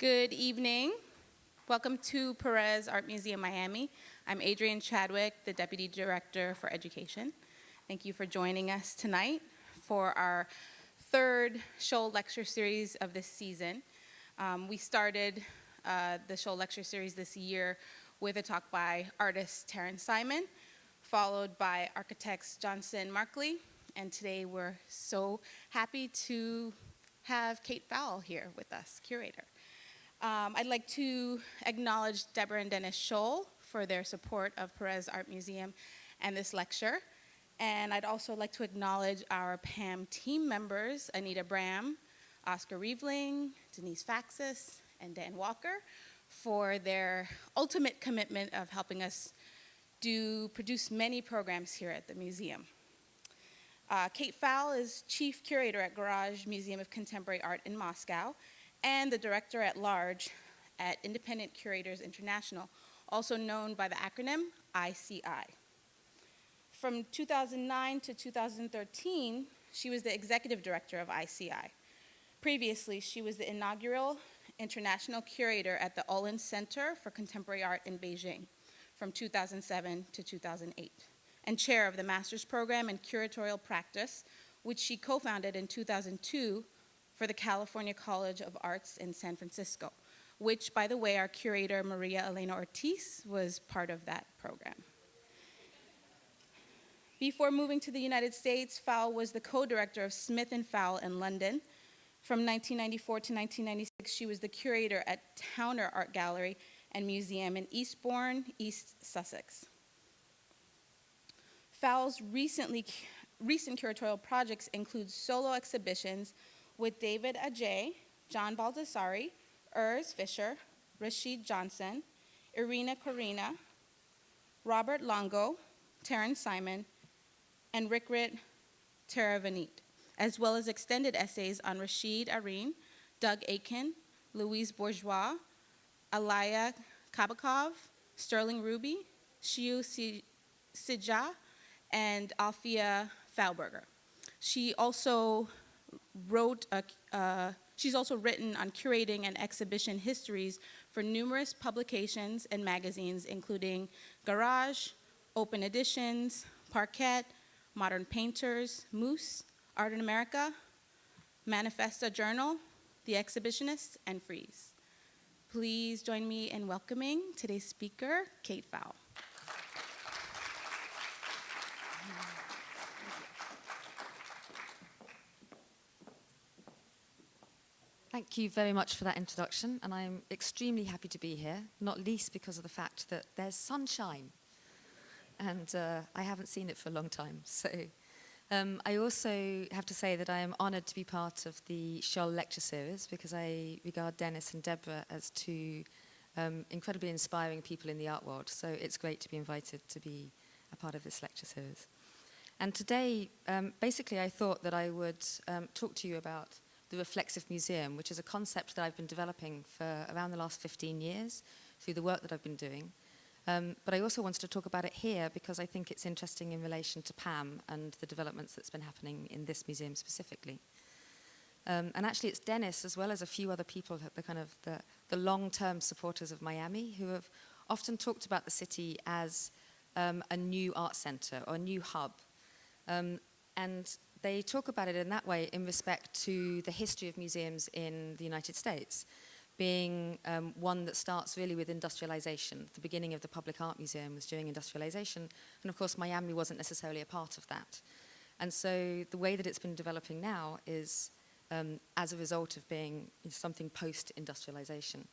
Good evening. Welcome to Perez Art Museum, Miami. I'm Adrienne Chadwick, the Deputy Director for Education. Thank you for joining us tonight for our third Scholl lecture series of this season. We started the Scholl lecture series this year with a talk by artist Taryn Simon, followed by architects Johnson Markley, and today we're so happy to have Kate Fowle here with us, curator. I'd like to acknowledge Deborah and Dennis Scholl for their support of Perez Art Museum and this lecture. And I'd also like to acknowledge our PAM team members, Anita Bram, Oscar Rievling, Denise Faxis, and Dan Walker, for their ultimate commitment of helping us produce many programs here at the museum. Kate Fowle is Chief Curator at Garage Museum of Contemporary Art in Moscow, and the Director at Large at Independent Curators International, also known by the acronym ICI. From 2009 to 2013, she was the Executive Director of ICI. Previously, she was the inaugural International Curator at the Ullens Center for Contemporary Art in Beijing from 2007 to 2008, and Chair of the Master's Program in Curatorial Practice, which she co-founded in 2002 for the California College of Arts in San Francisco, which, by the way, our curator, Maria Elena Ortiz, was part of that program. Before moving to the United States, Fowle was the co-director of Smith Fowle in London. From 1994 to 1996, she was the curator at Towner Art Gallery and Museum in Eastbourne, East Sussex. Fowle's recent curatorial projects include solo exhibitions with David Adjaye, John Baldessari, Urs Fischer, Rashid Johnson, Irina Korina, Robert Longo, Taryn Simon, and Rirkrit Tirivanija, as well as extended essays on Rasheed Araeen, Doug Aitken, Louise Bourgeois, Ilya Kabakov, Sterling Ruby, Qiu Zhijie, and Althea Thauberger. She's also written on curating and exhibition histories for numerous publications and magazines, including Garage, Open Editions, Parquet, Modern Painters, Moose, Art in America, Manifesta Journal, The Exhibitionist, and Frieze. Please join me in welcoming today's speaker, Kate Fowle. Thank you very much for that introduction, and I'm extremely happy to be here, not least because of the fact that there's sunshine, and I haven't seen it for a long time. So I also have to say that I am honored to be part of the Scholl lecture series because I regard Dennis and Deborah as two incredibly inspiring people in the art world, so it's great to be invited to be a part of this lecture series. And today, basically, I thought that I would talk to you about the reflexive museum, which is a concept that I've been developing for around the last 15 years through the work that I've been doing. But I also wanted to talk about it here because I think it's interesting in relation to PAM and the developments that's been happening in this museum specifically. And actually it's Dennis, as well as a few other people, the long-term supporters of Miami, who have often talked about the city as a new art center or a new hub. And they talk about it in that way in respect to the history of museums in the United States, being one that starts really with industrialization. The beginning of the Public Art Museum was during industrialization, and of course Miami wasn't necessarily a part of that. And so the way that it's been developing now is as a result of being something post-industrialization.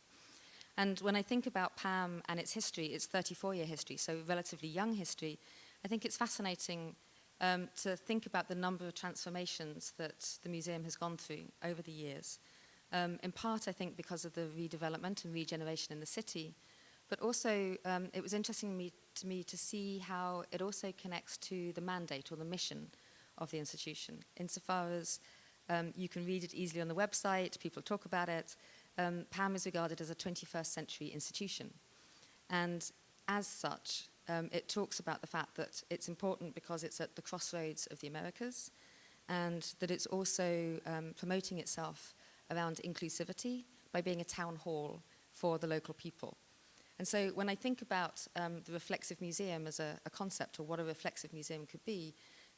And when I think about PAM and its history, its 34-year history, so relatively young history, I think it's fascinating to think about the number of transformations that the museum has gone through over the years. In part, I think, because of the redevelopment and regeneration in the city, but also it was interesting to me to see how it also connects to the mandate or the mission of the institution, insofar as you can read it easily on the website, people talk about it. PAM is regarded as a 21st century institution. And as such, it talks about the fact that it's important because it's at the crossroads of the Americas, and that it's also promoting itself around inclusivity, by being a town hall for the local people. And so when I think about the reflexive museum as a concept, or what a reflexive museum could be,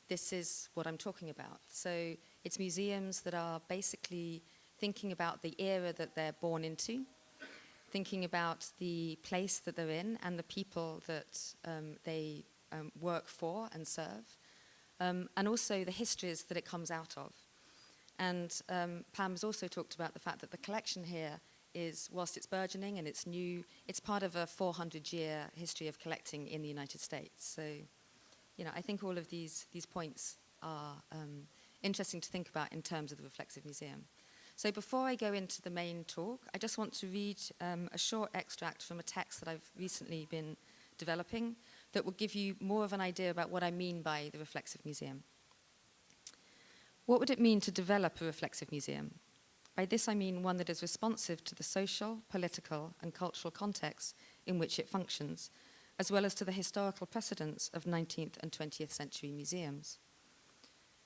this is what I'm talking about. So it's museums that are basically thinking about the era that they're born into, thinking about the place that they're in and the people that they work for and serve, and also the histories that it comes out of. And Pam has also talked about the fact that the collection here is, whilst it's burgeoning and it's new, it's part of a 400-year history of collecting in the United States. So, you know, I think all of these points are interesting to think about in terms of the reflexive museum. So before I go into the main talk, I just want to read a short extract from a text that I've recently been developing that will give you more of an idea about what I mean by the reflexive museum. What would it mean to develop a reflexive museum? By this I mean one that is responsive to the social, political, and cultural context in which it functions, as well as to the historical precedents of 19th and 20th century museums.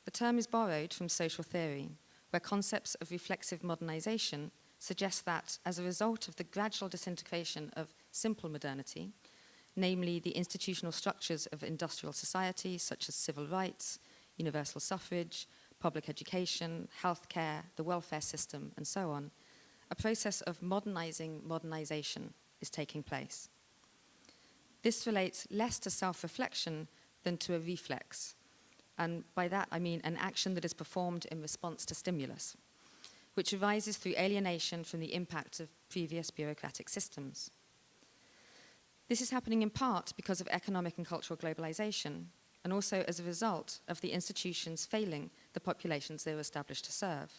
The term is borrowed from social theory, where concepts of reflexive modernization suggest that, as a result of the gradual disintegration of simple modernity, namely the institutional structures of industrial society such as civil rights, universal suffrage, public education, healthcare, the welfare system, and so on, a process of modernizing modernization is taking place. This relates less to self-reflection than to a reflex, and by that I mean an action that is performed in response to stimulus, which arises through alienation from the impact of previous bureaucratic systems. This is happening in part because of economic and cultural globalization, and also as a result of the institutions failing the populations they were established to serve.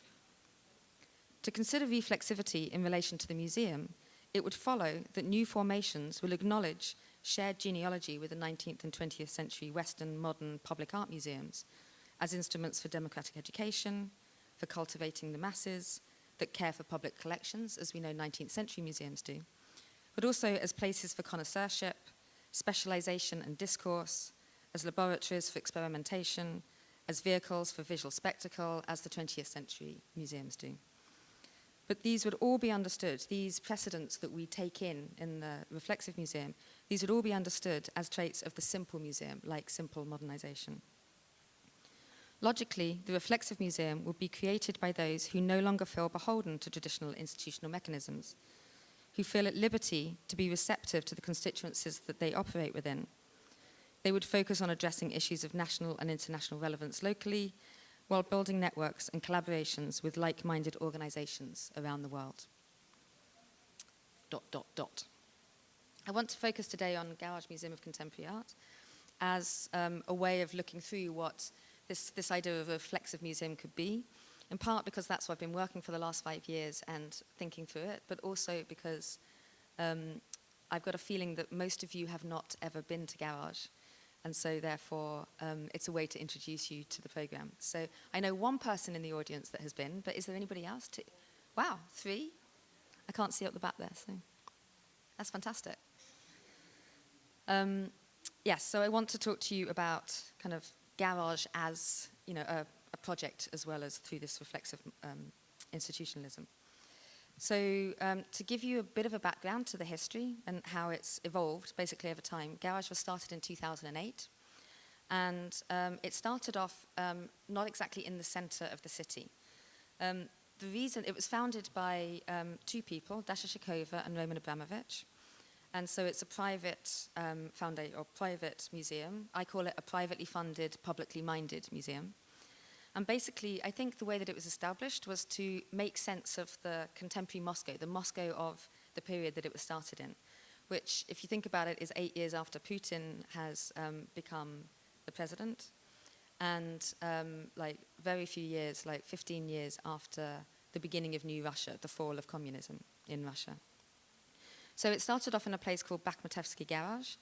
To consider reflexivity in relation to the museum, it would follow that new formations will acknowledge shared genealogy with the 19th and 20th century Western modern public art museums as instruments for democratic education, for cultivating the masses, that care for public collections, as we know 19th century museums do, but also as places for connoisseurship, specialization and discourse, as laboratories for experimentation, as vehicles for visual spectacle, as the 20th century museums do. But these would all be understood, these precedents that we take in the reflexive museum, these would all be understood as traits of the simple museum, like simple modernization. Logically, the reflexive museum would be created by those who no longer feel beholden to traditional institutional mechanisms, who feel at liberty to be receptive to the constituencies that they operate within. They would focus on addressing issues of national and international relevance locally, while building networks and collaborations with like-minded organizations around the world. ... I want to focus today on Garage Museum of Contemporary Art as a way of looking through what this idea of a reflexive museum could be, in part because that's what I've been working for the last 5 years and thinking through it, but also because I've got a feeling that most of you have not ever been to Garage. And so, therefore, it's a way to introduce you to the program. So I know one person in the audience that has been, but is there anybody else? Wow, 3? I can't see up the back there, so that's fantastic. Yes, so I want to talk to you about kind of Garage as, you know, a project as well as through this reflexive institutionalism. So to give you a bit of a background to the history and how it's evolved basically over time, Garage was started in 2008, and it started off not exactly in the center of the city. The reason, it was founded by 2 people, Dasha Shikova and Roman Abramovich, and so it's a private private museum. I call it a privately funded, publicly minded museum. And basically, I think the way that it was established was to make sense of the contemporary Moscow, the Moscow of the period that it was started in, which, if you think about it, is 8 years after Putin has become the president, and like very few years, like 15 years after the beginning of New Russia, the fall of communism in Russia. So it started off in a place called Bakhmatevsky Garage,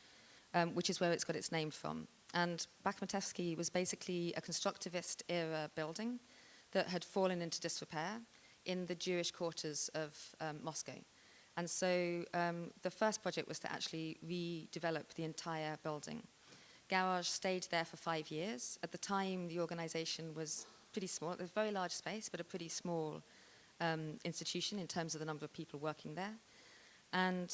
which is where it's got its name from. And Bakhmatevsky was basically a constructivist-era building that had fallen into disrepair in the Jewish quarters of Moscow. And so the first project was to actually redevelop the entire building. Garage stayed there for 5 years. At the time, the organization was pretty small. It was a very large space, but a pretty small institution in terms of the number of people working there. And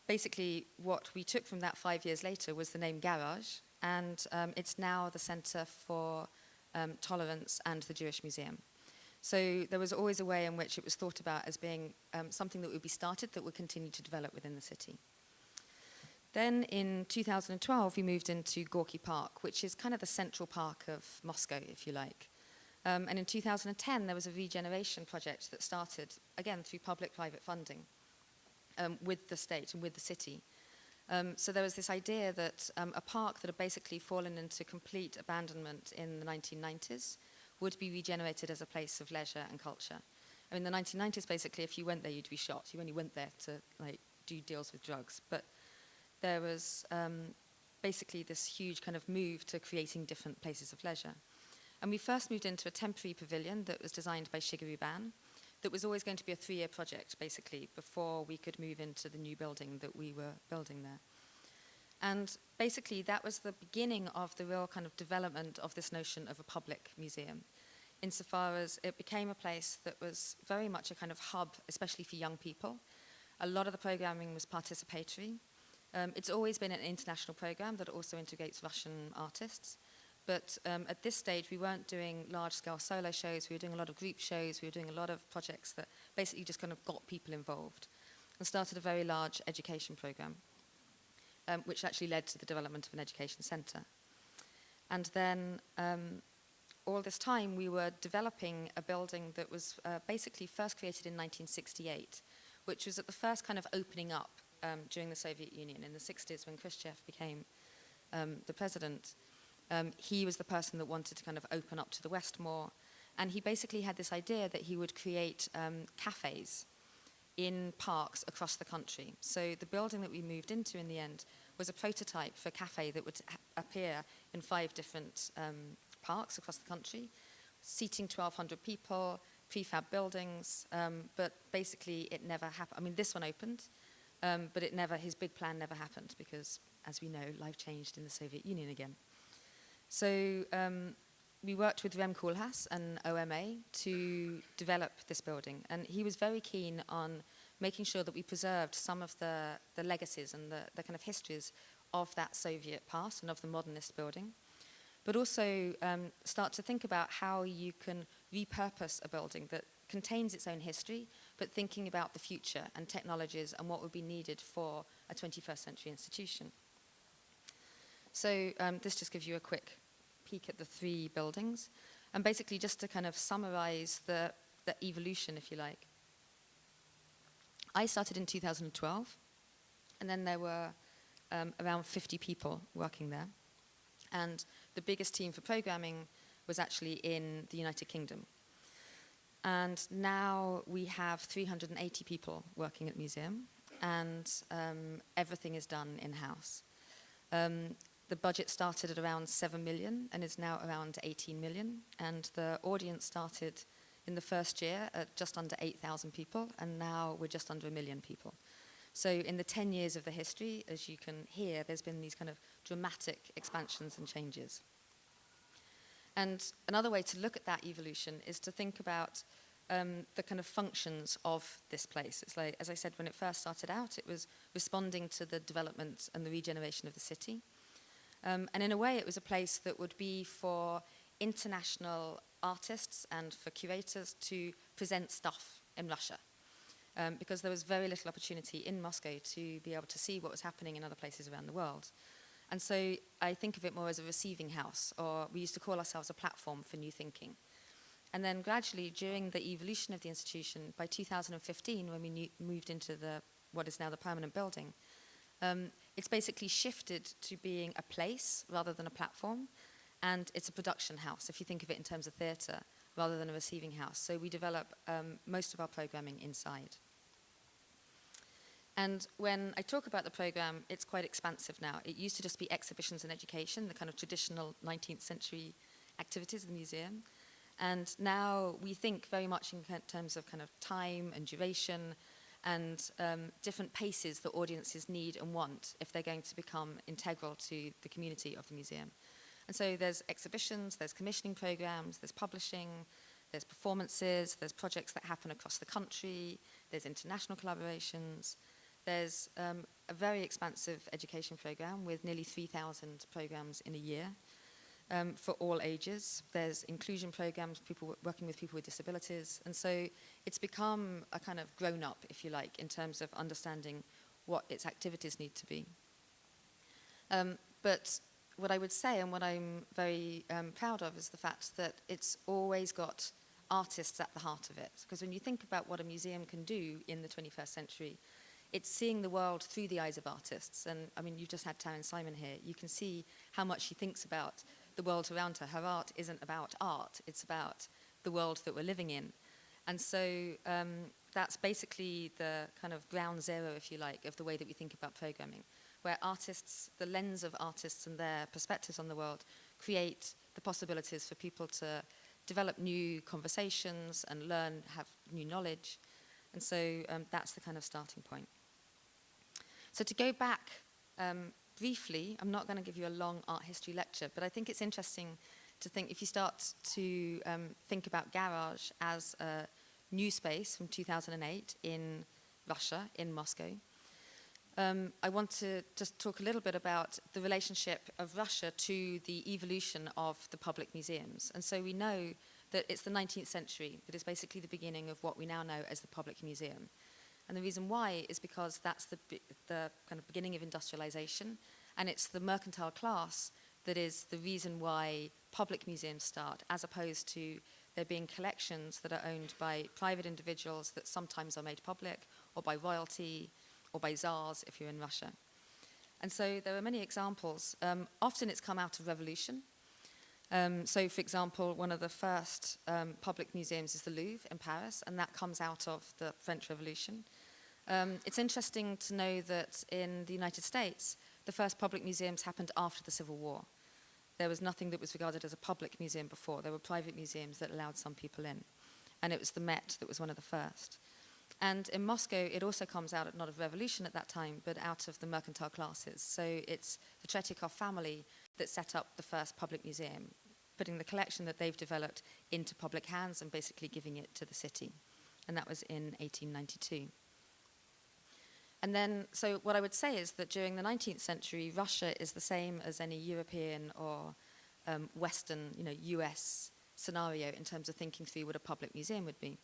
basically what we took from that 5 years later was the name Garage, and it's now the Center for Tolerance and the Jewish Museum. So there was always a way in which it was thought about as being something that would be started that would continue to develop within the city. Then in 2012, we moved into Gorky Park, which is kind of the central park of Moscow, if you like. And in 2010, there was a regeneration project that started, again, through public-private funding with the state and with the city. So there was this idea that a park that had basically fallen into complete abandonment in the 1990s would be regenerated as a place of leisure and culture. I mean, in the 1990s, basically, if you went there, you'd be shot. You only went there to do deals with drugs. But there was basically this huge kind of move to creating different places of leisure. And we first moved into a temporary pavilion that was designed by Shigeru Ban, that was always going to be a 3-year project, basically, before we could move into the new building that we were building there. And basically, that was the beginning of the real kind of development of this notion of a public museum, insofar as it became a place that was very much a kind of hub, especially for young people. A lot of the programming was participatory. It's always been an international program that also integrates Russian artists. But at this stage, we weren't doing large-scale solo shows. We were doing a lot of group shows. We were doing a lot of projects that basically just kind of got people involved and started a very large education program, which actually led to the development of an education center. And then all this time, we were developing a building that was basically first created in 1968, which was at the first kind of opening up during the Soviet Union in the 60s when Khrushchev became the president. He was the person that wanted to kind of open up to the West more. And he basically had this idea that he would create cafes in parks across the country. So the building that we moved into in the end was a prototype for a cafe that would appear in 5 different parks across the country, seating 1,200 people, prefab buildings, but basically it never happened. I mean, this one opened, but his big plan never happened because, as we know, life changed in the Soviet Union again. So we worked with Rem Koolhaas and OMA to develop this building. And he was very keen on making sure that we preserved some of the legacies and the kind of histories of that Soviet past and of the modernist building, but also start to think about how you can repurpose a building that contains its own history, but thinking about the future and technologies and what would be needed for a 21st century institution. So this just gives you a quick peek at the 3 buildings. And basically just to kind of summarize the evolution, if you like. I started in 2012, and then there were around 50 people working there. And the biggest team for programming was actually in the United Kingdom. And now we have 380 people working at the museum, and everything is done in-house. The budget started at around 7 million and is now around 18 million. And the audience started in the first year at just under 8,000 people, and now we're just under 1 million people. So in the 10 years of the history, as you can hear, there's been these kind of dramatic expansions and changes. And another way to look at that evolution is to think about the kind of functions of this place. It's like, as I said, when it first started out, it was responding to the development and the regeneration of the city. And in a way, it was a place that would be for international artists and for curators to present stuff in Russia, because there was very little opportunity in Moscow to be able to see what was happening in other places around the world. And so I think of it more as a receiving house, or we used to call ourselves a platform for new thinking. And then gradually, during the evolution of the institution, by 2015, when we moved into what is now the permanent building, it's basically shifted to being a place rather than a platform, and it's a production house, if you think of it in terms of theatre, rather than a receiving house. So we develop most of our programming inside. And when I talk about the program, it's quite expansive now. It used to just be exhibitions and education, the kind of traditional 19th century activities in the museum. And now we think very much in terms of kind of time and duration and different paces that audiences need and want if they're going to become integral to the community of the museum. And so there's exhibitions, there's commissioning programs, there's publishing, There's performances, there's projects that happen across the country, there's international collaborations, there's a very expansive education program with nearly 3,000 programs in a year for all ages. There's inclusion programs, people working with people with disabilities, and so it's become a kind of grown-up, if you like, in terms of understanding what its activities need to be. But what I would say, and what I'm very proud of, is the fact that it's always got artists at the heart of it. Because when you think about what a museum can do in the 21st century, it's seeing the world through the eyes of artists. And I mean, you've just had Taryn Simon here. You can see how much she thinks about the world around her. Her art isn't about art, it's about the world that we're living in. And so that's basically the kind of ground zero, if you like, of the way that we think about programming, where artists, the lens of artists and their perspectives on the world, create the possibilities for people to develop new conversations and learn, have new knowledge. And so that's the kind of starting point. So to go back briefly, I'm not going to give you a long art history lecture, but I think it's interesting to think, if you start to think about Garage as a new space from 2008 in Russia, in Moscow, I want to just talk a little bit about the relationship of Russia to the evolution of the public museums. And so we know that it's the 19th century that is basically the beginning of what we now know as the public museum. And the reason why is because that's the kind of beginning of industrialization, and it's the mercantile class that is the reason why public museums start, as opposed to there being collections that are owned by private individuals that sometimes are made public, or by royalty, or by czars if you're in Russia. And so there are many examples. Often it's come out of revolution. So, for example, one of the first public museums is the Louvre in Paris, and that comes out of the French Revolution. It's interesting to know that in the United States, the first public museums happened after the Civil War. There was nothing that was regarded as a public museum before. There were private museums that allowed some people in. And it was the Met that was one of the first. And in Moscow, it also comes out, not of revolution at that time, but out of the mercantile classes. So it's the Tretyakov family that set up the first public museum, putting the collection that they've developed into public hands and basically giving it to the city. And that was in 1892. And then, so what I would say is that during the 19th century, Russia is the same as any European or Western, US scenario in terms of thinking through what a public museum would be.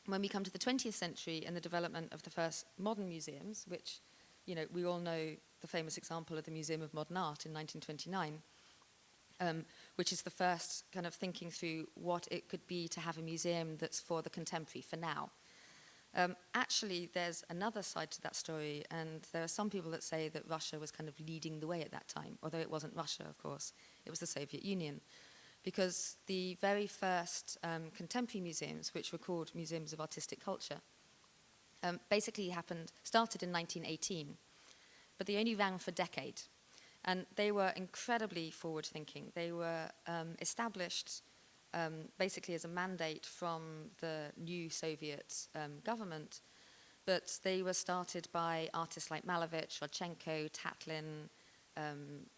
When we come to the 20th century and the development of the first modern museums, which, we all know the famous example of the Museum of Modern Art in 1929, which is the first kind of thinking through what it could be to have a museum that's for the contemporary, for now. Actually, there's another side to that story, and there are some people that say that Russia was kind of leading the way at that time, although it wasn't Russia, of course, it was the Soviet Union. Because the very first contemporary museums, which were called Museums of Artistic Culture, basically started in 1918, but they only ran for a decade. And they were incredibly forward-thinking. They were established basically as a mandate from the new Soviet government, but they were started by artists like Malevich, Rodchenko, Tatlin,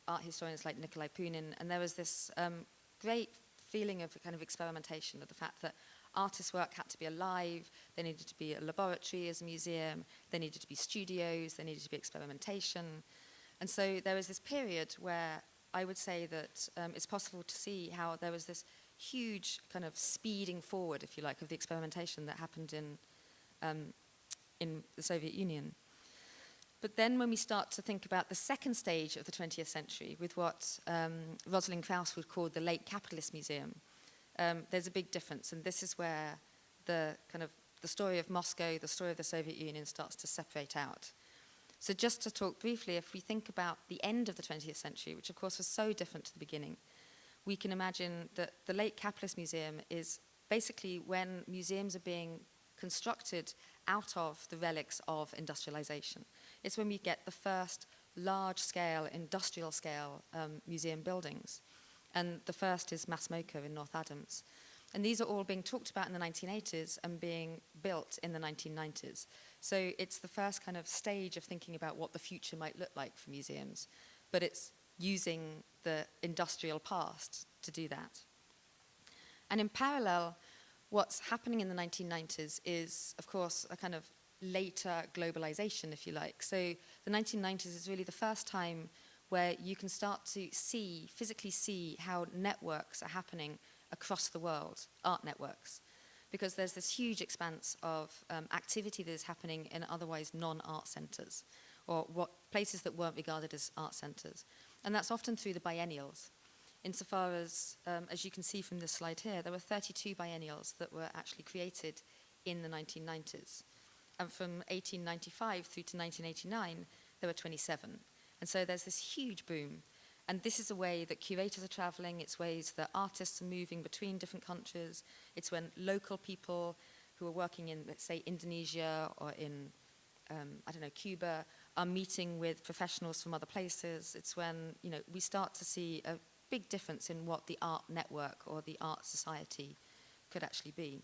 art historians like Nikolai Punin, and there was this great feeling of kind of experimentation, of the fact that artists' work had to be alive, there needed to be a laboratory as a museum, there needed to be studios, there needed to be experimentation. And so there was this period where I would say that it's possible to see how there was this huge kind of speeding forward, if you like, of the experimentation that happened in the Soviet Union. But then when we start to think about the second stage of the 20th century, with what Rosalind Krauss would call the late capitalist museum, there's a big difference. And this is where the story of Moscow, the story of the Soviet Union starts to separate out. So just to talk briefly, if we think about the end of the 20th century, which of course was so different to the beginning, we can imagine that the late capitalist museum is basically when museums are being constructed out of the relics of industrialization. It's when we get the first large-scale, industrial-scale museum buildings. And the first is Masmoka in North Adams. And these are all being talked about in the 1980s and being built in the 1990s. So it's the first kind of stage of thinking about what the future might look like for museums. But it's using the industrial past to do that. And in parallel, what's happening in the 1990s is, of course, a kind of later globalization, if you like. So the 1990s is really the first time where you can start to see, physically see, how networks are happening across the world, art networks. Because there's this huge expanse of activity that is happening in otherwise non-art centers, or places that weren't regarded as art centers. And that's often through the biennials. Insofar as you can see from this slide here, there were 32 biennials that were actually created in the 1990s. And from 1895 through to 1989, there were 27. And so there's this huge boom. And this is a way that curators are traveling. It's ways that artists are moving between different countries. It's when local people who are working in, let's say, Indonesia or in, Cuba, are meeting with professionals from other places. It's when, we start to see a big difference in what the art network or the art society could actually be.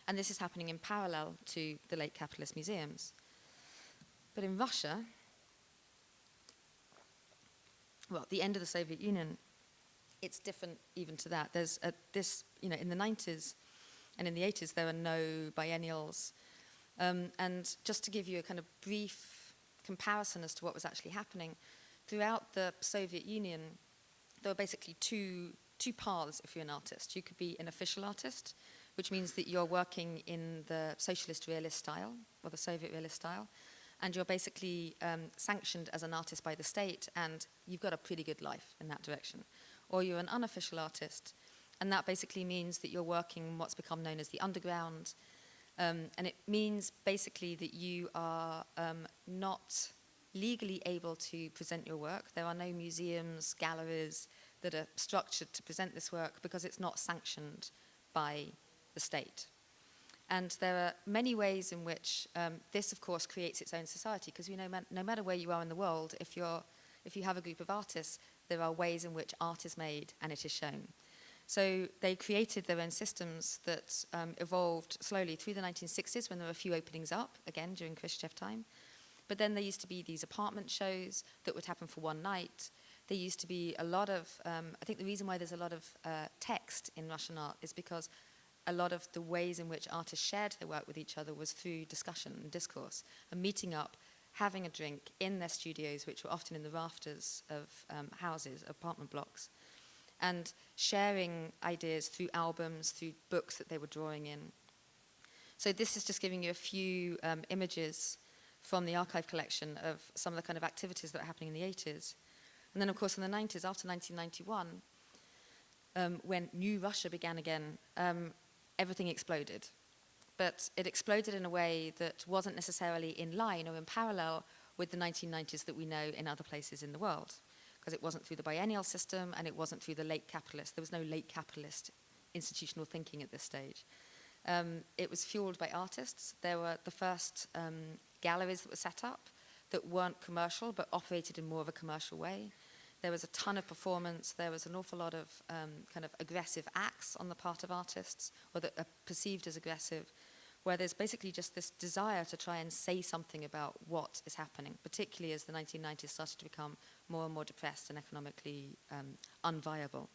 And this is happening in parallel to the late capitalist museums. But in Russia, well, the end of the Soviet Union, it's different even to that. There's in the 90s and in the 80s, there were no biennials. And just to give you a kind of brief comparison as to what was actually happening, throughout the Soviet Union, there were basically two paths if you're an artist. You could be an official artist, which means that you're working in the socialist realist style, or the Soviet realist style, and you're basically sanctioned as an artist by the state, and you've got a pretty good life in that direction. Or you're an unofficial artist, and that basically means that you're working in what's become known as the underground, and it means basically that you are not legally able to present your work. There are no museums, galleries that are structured to present this work because it's not sanctioned by the state. And there are many ways in which this, of course, creates its own society, because we know no matter where you are in the world, if you have a group of artists, there are ways in which art is made and it is shown. So they created their own systems that evolved slowly through the 1960s when there were a few openings up, again, during Khrushchev time. But then there used to be these apartment shows that would happen for one night. There used to be a lot of, I think the reason why there's a lot of text in Russian art is because a lot of the ways in which artists shared their work with each other was through discussion and discourse, and meeting up, having a drink in their studios, which were often in the rafters of houses, apartment blocks, and sharing ideas through albums, through books that they were drawing in. So this is just giving you a few images from the archive collection of some of the kind of activities that were happening in the 80s. And then, of course, in the 90s, after 1991, when New Russia began again, everything exploded. But it exploded in a way that wasn't necessarily in line or in parallel with the 1990s that we know in other places in the world, because it wasn't through the biennial system and it wasn't through the late capitalist. There was no late capitalist institutional thinking at this stage. It was fueled by artists. There were the first galleries that were set up that weren't commercial but operated in more of a commercial way. There was a ton of performance. There was an awful lot of kind of aggressive acts on the part of artists, or that are perceived as aggressive, where there's basically just this desire to try and say something about what is happening, particularly as the 1990s started to become more and more depressed and economically unviable.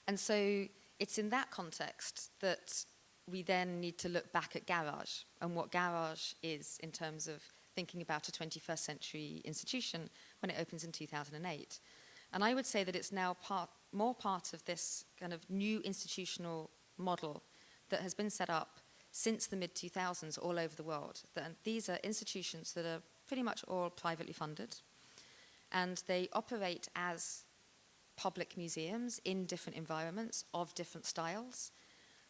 And so it's in that context that we then need to look back at Garage and what Garage is in terms of thinking about a 21st century institution when it opens in 2008. And I would say that it's now more part of this kind of new institutional model that has been set up since the mid-2000s all over the world. And these are institutions that are pretty much all privately funded, and they operate as public museums in different environments of different styles.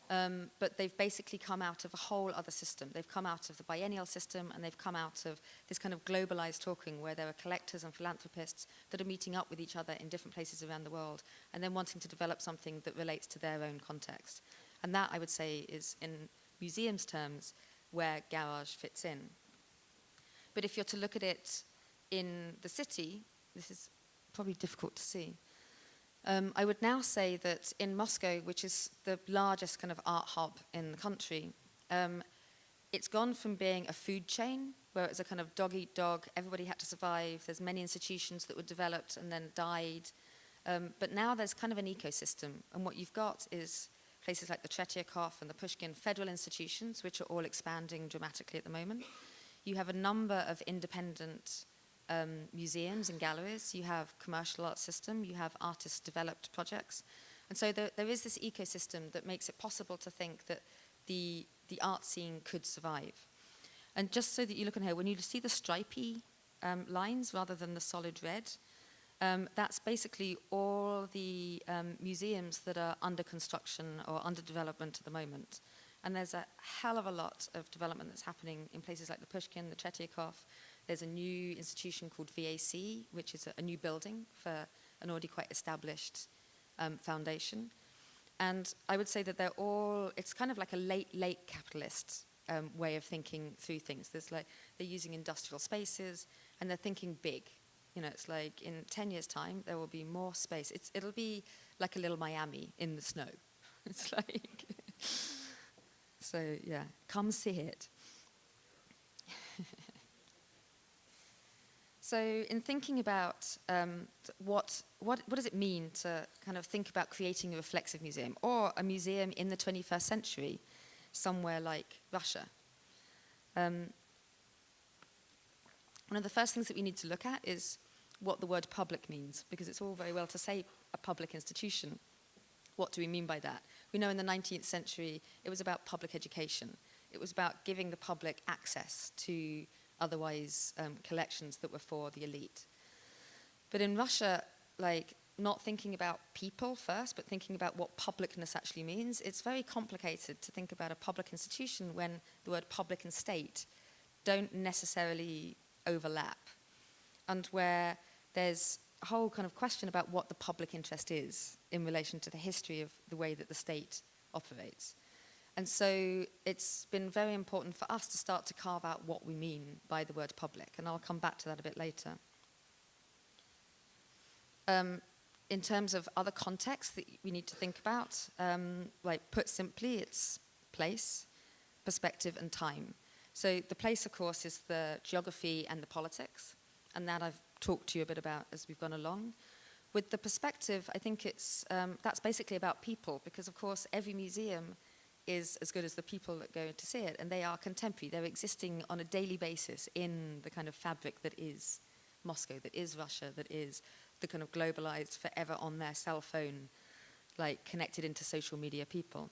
But they've basically come out of a whole other system. They've come out of the biennial system, and they've come out of this kind of globalized talking where there are collectors and philanthropists that are meeting up with each other in different places around the world and then wanting to develop something that relates to their own context. And that, I would say, is in museums terms where Garage fits in. But if you're to look at it in the city, this is probably difficult to see. I would now say that in Moscow, which is the largest kind of art hub in the country, it's gone from being a food chain, where it was a kind of dog-eat-dog, everybody had to survive, there's many institutions that were developed and then died, But now there's kind of an ecosystem, and what you've got is places like the Tretyakov and the Pushkin federal institutions, which are all expanding dramatically at the moment. You have a number of independent museums and galleries. You have commercial art system. You have artist-developed projects. And so there is this ecosystem that makes it possible to think that the art scene could survive. And just so that you look on here, when you see the stripy lines rather than the solid red, that's basically all the museums that are under construction or under development at the moment. And there's a hell of a lot of development that's happening in places like the Pushkin, the Tretyakov. There's a new institution called VAC, which is a new building for an already quite established foundation. And I would say that it's kind of like a late capitalist way of thinking through things. They're using industrial spaces, and they're thinking big. You know, it's like in 10 years' time, there will be more space. It'll be like a little Miami in the snow. It's like, so yeah, come see it. So in thinking about what does it mean to kind of think about creating a reflexive museum, or a museum in the 21st century, somewhere like Russia? One of the first things that we need to look at is what the word public means, because it's all very well to say a public institution. What do we mean by that? We know in the 19th century it was about public education. It was about giving the public access to otherwise collections that were for the elite. But in Russia, like, not thinking about people first, but thinking about what publicness actually means, it's very complicated to think about a public institution when the word public and state don't necessarily overlap, and where there's a whole kind of question about what the public interest is in relation to the history of the way that the state operates. And so it's been very important for us to start to carve out what we mean by the word public, and I'll come back to that a bit later. In terms of other contexts that we need to think about, like put simply, it's place, perspective, and time. So the place, of course, is the geography and the politics, and that I've talked to you a bit about as we've gone along. With the perspective, I think that's basically about people, because, of course, every museum is as good as the people that go to see it, and they are contemporary. They're existing on a daily basis in the kind of fabric that is Moscow, that is Russia, that is the kind of globalized, forever on their cell phone, like connected into social media people.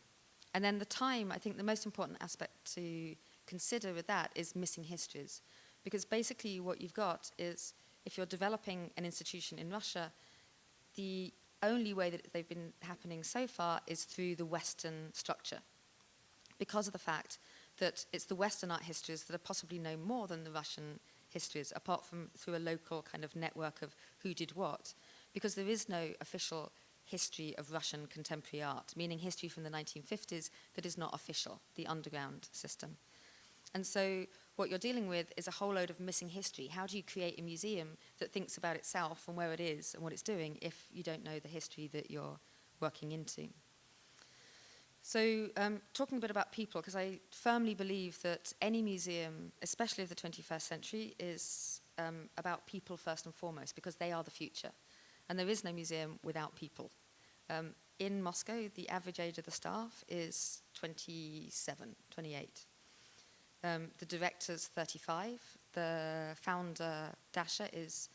And then the time, I think the most important aspect to consider with that is missing histories. Because basically what you've got is, if you're developing an institution in Russia, the only way that they've been happening so far is through the Western structure, because of the fact that it's the Western art histories that are possibly no more than the Russian histories, apart from through a local kind of network of who did what, because there is no official history of Russian contemporary art, meaning history from the 1950s that is not official, the underground system. And so what you're dealing with is a whole load of missing history. How do you create a museum that thinks about itself and where it is and what it's doing if you don't know the history that you're working into? So talking a bit about people, because I firmly believe that any museum, especially of the 21st century, is about people first and foremost, because they are the future. And there is no museum without people. In Moscow, the average age of the staff is 27, 28. The director's 35. The founder, Dasha, is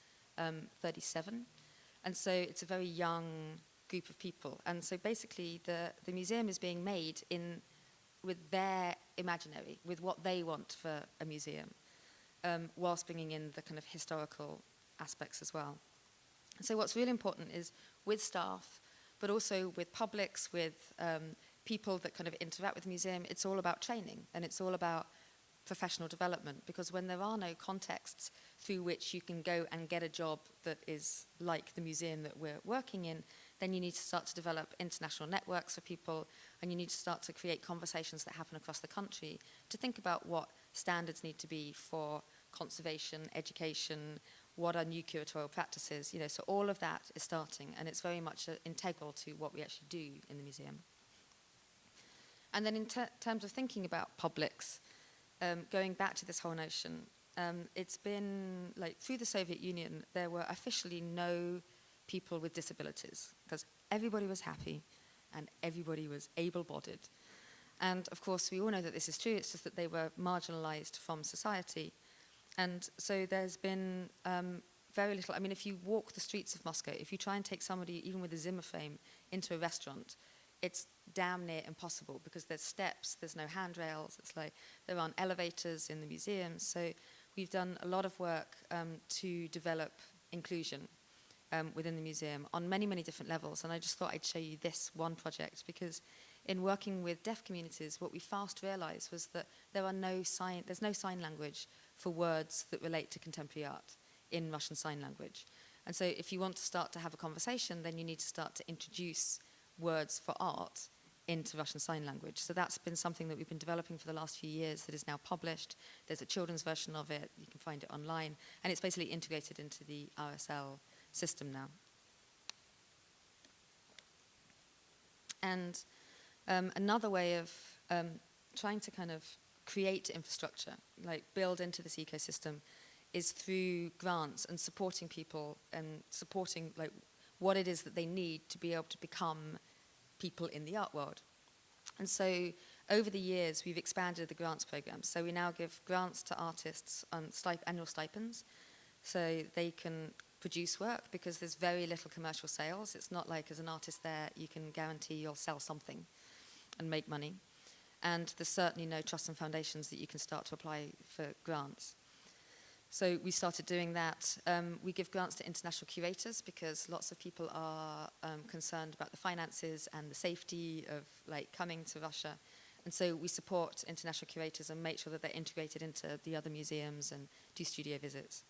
37. And so it's a very young group of people. And so basically the museum is being made with their imaginary, with what they want for a museum, whilst bringing in the kind of historical aspects as well. And so what's really important is with staff, but also with publics, with people that kind of interact with the museum, it's all about training, and it's all about professional development, because when there are no contexts through which you can go and get a job that is like the museum that we're working in, then you need to start to develop international networks for people, and you need to start to create conversations that happen across the country to think about what standards need to be for conservation, education, what are new curatorial practices, so all of that is starting, and it's very much integral to what we actually do in the museum. And then in terms of thinking about publics, going back to this whole notion, it's been like through the Soviet Union, there were officially no people with disabilities, because everybody was happy and everybody was able-bodied. And of course, we all know that this is true, it's just that they were marginalized from society. And so there's been very little, I mean, if you walk the streets of Moscow, if you try and take somebody, even with a Zimmer frame, into a restaurant, it's damn near impossible because there's steps, there's no handrails, it's like there aren't elevators in the museums. So we've done a lot of work to develop inclusion within the museum on many, many different levels. And I just thought I'd show you this one project because in working with deaf communities, what we fast realized was that there's no sign language for words that relate to contemporary art in Russian Sign Language. And so if you want to start to have a conversation, then you need to start to introduce words for art into Russian Sign Language. So that's been something that we've been developing for the last few years that is now published. There's a children's version of it. You can find it online. And it's basically integrated into the RSL system now. And another way of trying to kind of create infrastructure, like build into this ecosystem, is through grants and supporting people and supporting like what it is that they need to be able to become people in the art world. And so over the years, we've expanded the grants program. So we now give grants to artists on annual stipends so they can produce work because there's very little commercial sales. It's not like as an artist there, you can guarantee you'll sell something and make money. And there's certainly no trusts and foundations that you can start to apply for grants. So we started doing that. We give grants to international curators because lots of people are concerned about the finances and the safety of like coming to Russia. And so we support international curators and make sure that they're integrated into the other museums and do studio visits.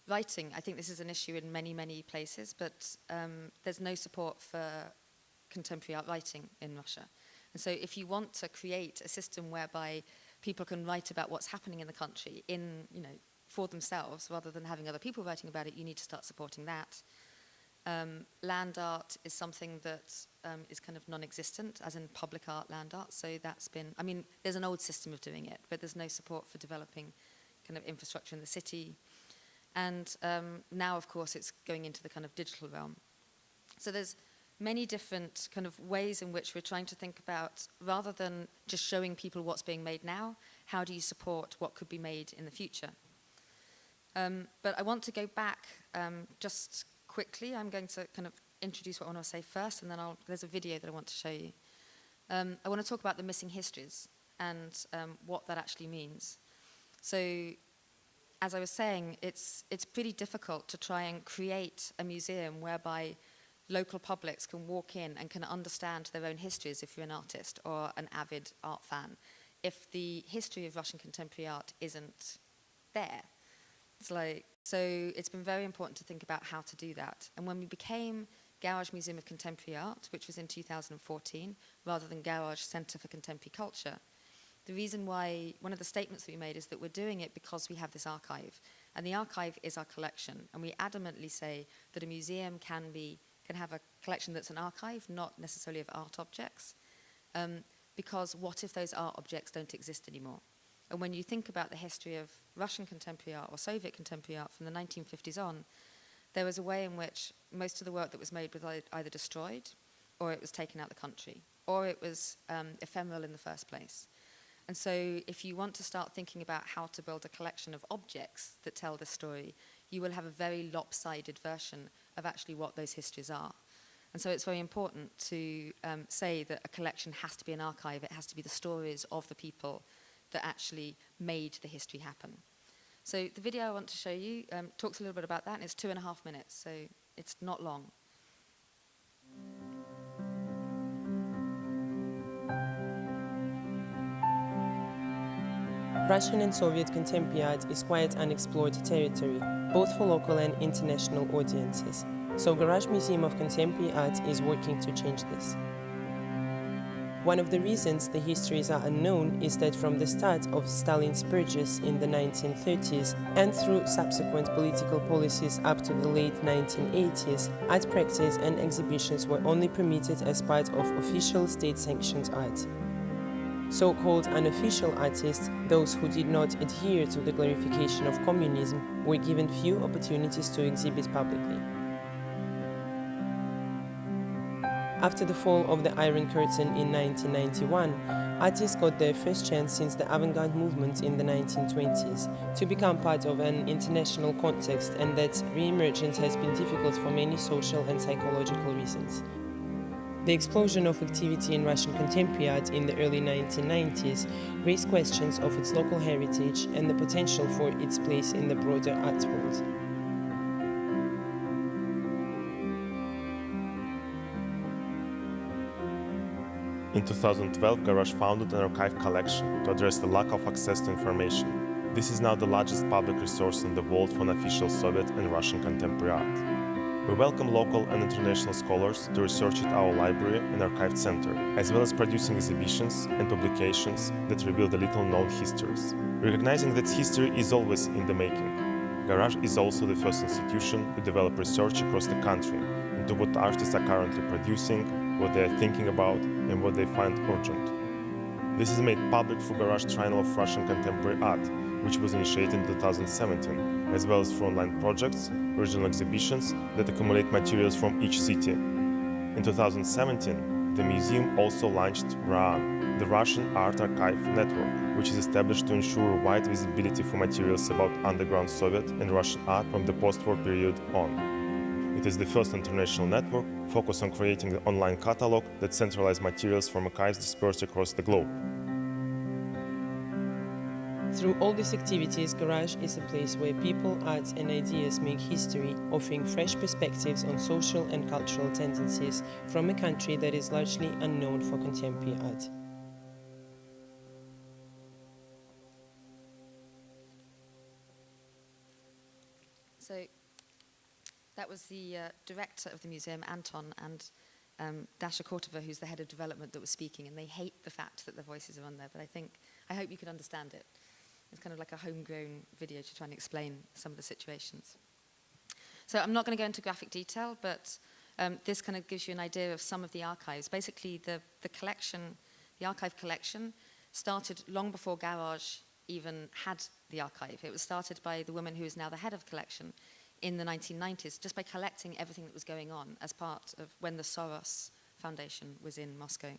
Writing, I think this is an issue in many, many places, but there's no support for contemporary art writing in Russia. And so if you want to create a system whereby people can write about what's happening in the country for themselves rather than having other people writing about it, you need to start supporting that. Land art is something that is kind of non-existent, as in public art, land art. So that's been, I mean, there's an old system of doing it, but there's no support for developing kind of infrastructure in the city. And now, of course, it's going into the kind of digital realm. So there's many different kind of ways in which we're trying to think about, rather than just showing people what's being made now, how do you support what could be made in the future? But I want to go back just quickly. I'm going to kind of introduce what I want to say first, and then there's a video that I want to show you. I want to talk about the missing histories and what that actually means. So, as I was saying, it's pretty difficult to try and create a museum whereby local publics can walk in and can understand their own histories if you're an artist or an avid art fan, if the history of Russian contemporary art isn't there. So it's been very important to think about how to do that. And when we became Garage Museum of Contemporary Art, which was in 2014, rather than Garage Center for Contemporary Culture, the reason why, one of the statements that we made is that we're doing it because we have this archive. And the archive is our collection. And we adamantly say that a museum can have a collection that's an archive, not necessarily of art objects, because what if those art objects don't exist anymore? And when you think about the history of Russian contemporary art or Soviet contemporary art from the 1950s on, there was a way in which most of the work that was made was either destroyed, or it was taken out of the country, or it was ephemeral in the first place. And so if you want to start thinking about how to build a collection of objects that tell the story, you will have a very lopsided version of actually what those histories are. And so it's very important to say that a collection has to be an archive. It has to be the stories of the people that actually made the history happen. So the video I want to show you talks a little bit about that, and it's 2.5 minutes, so it's not long. Russian and Soviet contemporary art is quite unexplored territory, both for local and international audiences. So Garage Museum of Contemporary Art is working to change this. One of the reasons the histories are unknown is that from the start of Stalin's purges in the 1930s and through subsequent political policies up to the late 1980s, art practice and exhibitions were only permitted as part of official state-sanctioned art. So-called unofficial artists, those who did not adhere to the glorification of communism, were given few opportunities to exhibit publicly. After the fall of the Iron Curtain in 1991, artists got their first chance since the avant-garde movement in the 1920s to become part of an international context, and that re-emergence has been difficult for many social and psychological reasons. The explosion of activity in Russian contemporary art in the early 1990s raised questions of its local heritage and the potential for its place in the broader art world. In 2012, Garage founded an archive collection to address the lack of access to information. This is now the largest public resource in the world for unofficial Soviet and Russian contemporary art. We welcome local and international scholars to research at our library and archive center, as well as producing exhibitions and publications that reveal the little-known histories. Recognizing that history is always in the making, Garage is also the first institution to develop research across the country into what artists are currently producing, what they are thinking about, and what they find urgent. This is made public through Garage Triennial of Russian Contemporary Art, which was initiated in 2017, as well as through online projects, regional exhibitions that accumulate materials from each city. In 2017, the museum also launched RAAN, the Russian Art Archive Network, which is established to ensure wide visibility for materials about underground Soviet and Russian art from the post-war period on. It is the first international network focused on creating an online catalog that centralizes materials from archives dispersed across the globe. Through all these activities, Garage is a place where people, arts and ideas make history, offering fresh perspectives on social and cultural tendencies from a country that is largely unknown for contemporary art. So that was the director of the museum, Anton, and Dasha Kortova, who's the head of development, that was speaking, and they hate the fact that their voices are on there, but I hope you could understand it. It's kind of like a homegrown video to try and explain some of the situations. So I'm not going to go into graphic detail, but this kind of gives you an idea of some of the archives. Basically, the archive collection started long before Garage even had the archive. It was started by the woman who is now the head of the collection in the 1990s, just by collecting everything that was going on as part of when the Soros Foundation was in Moscow.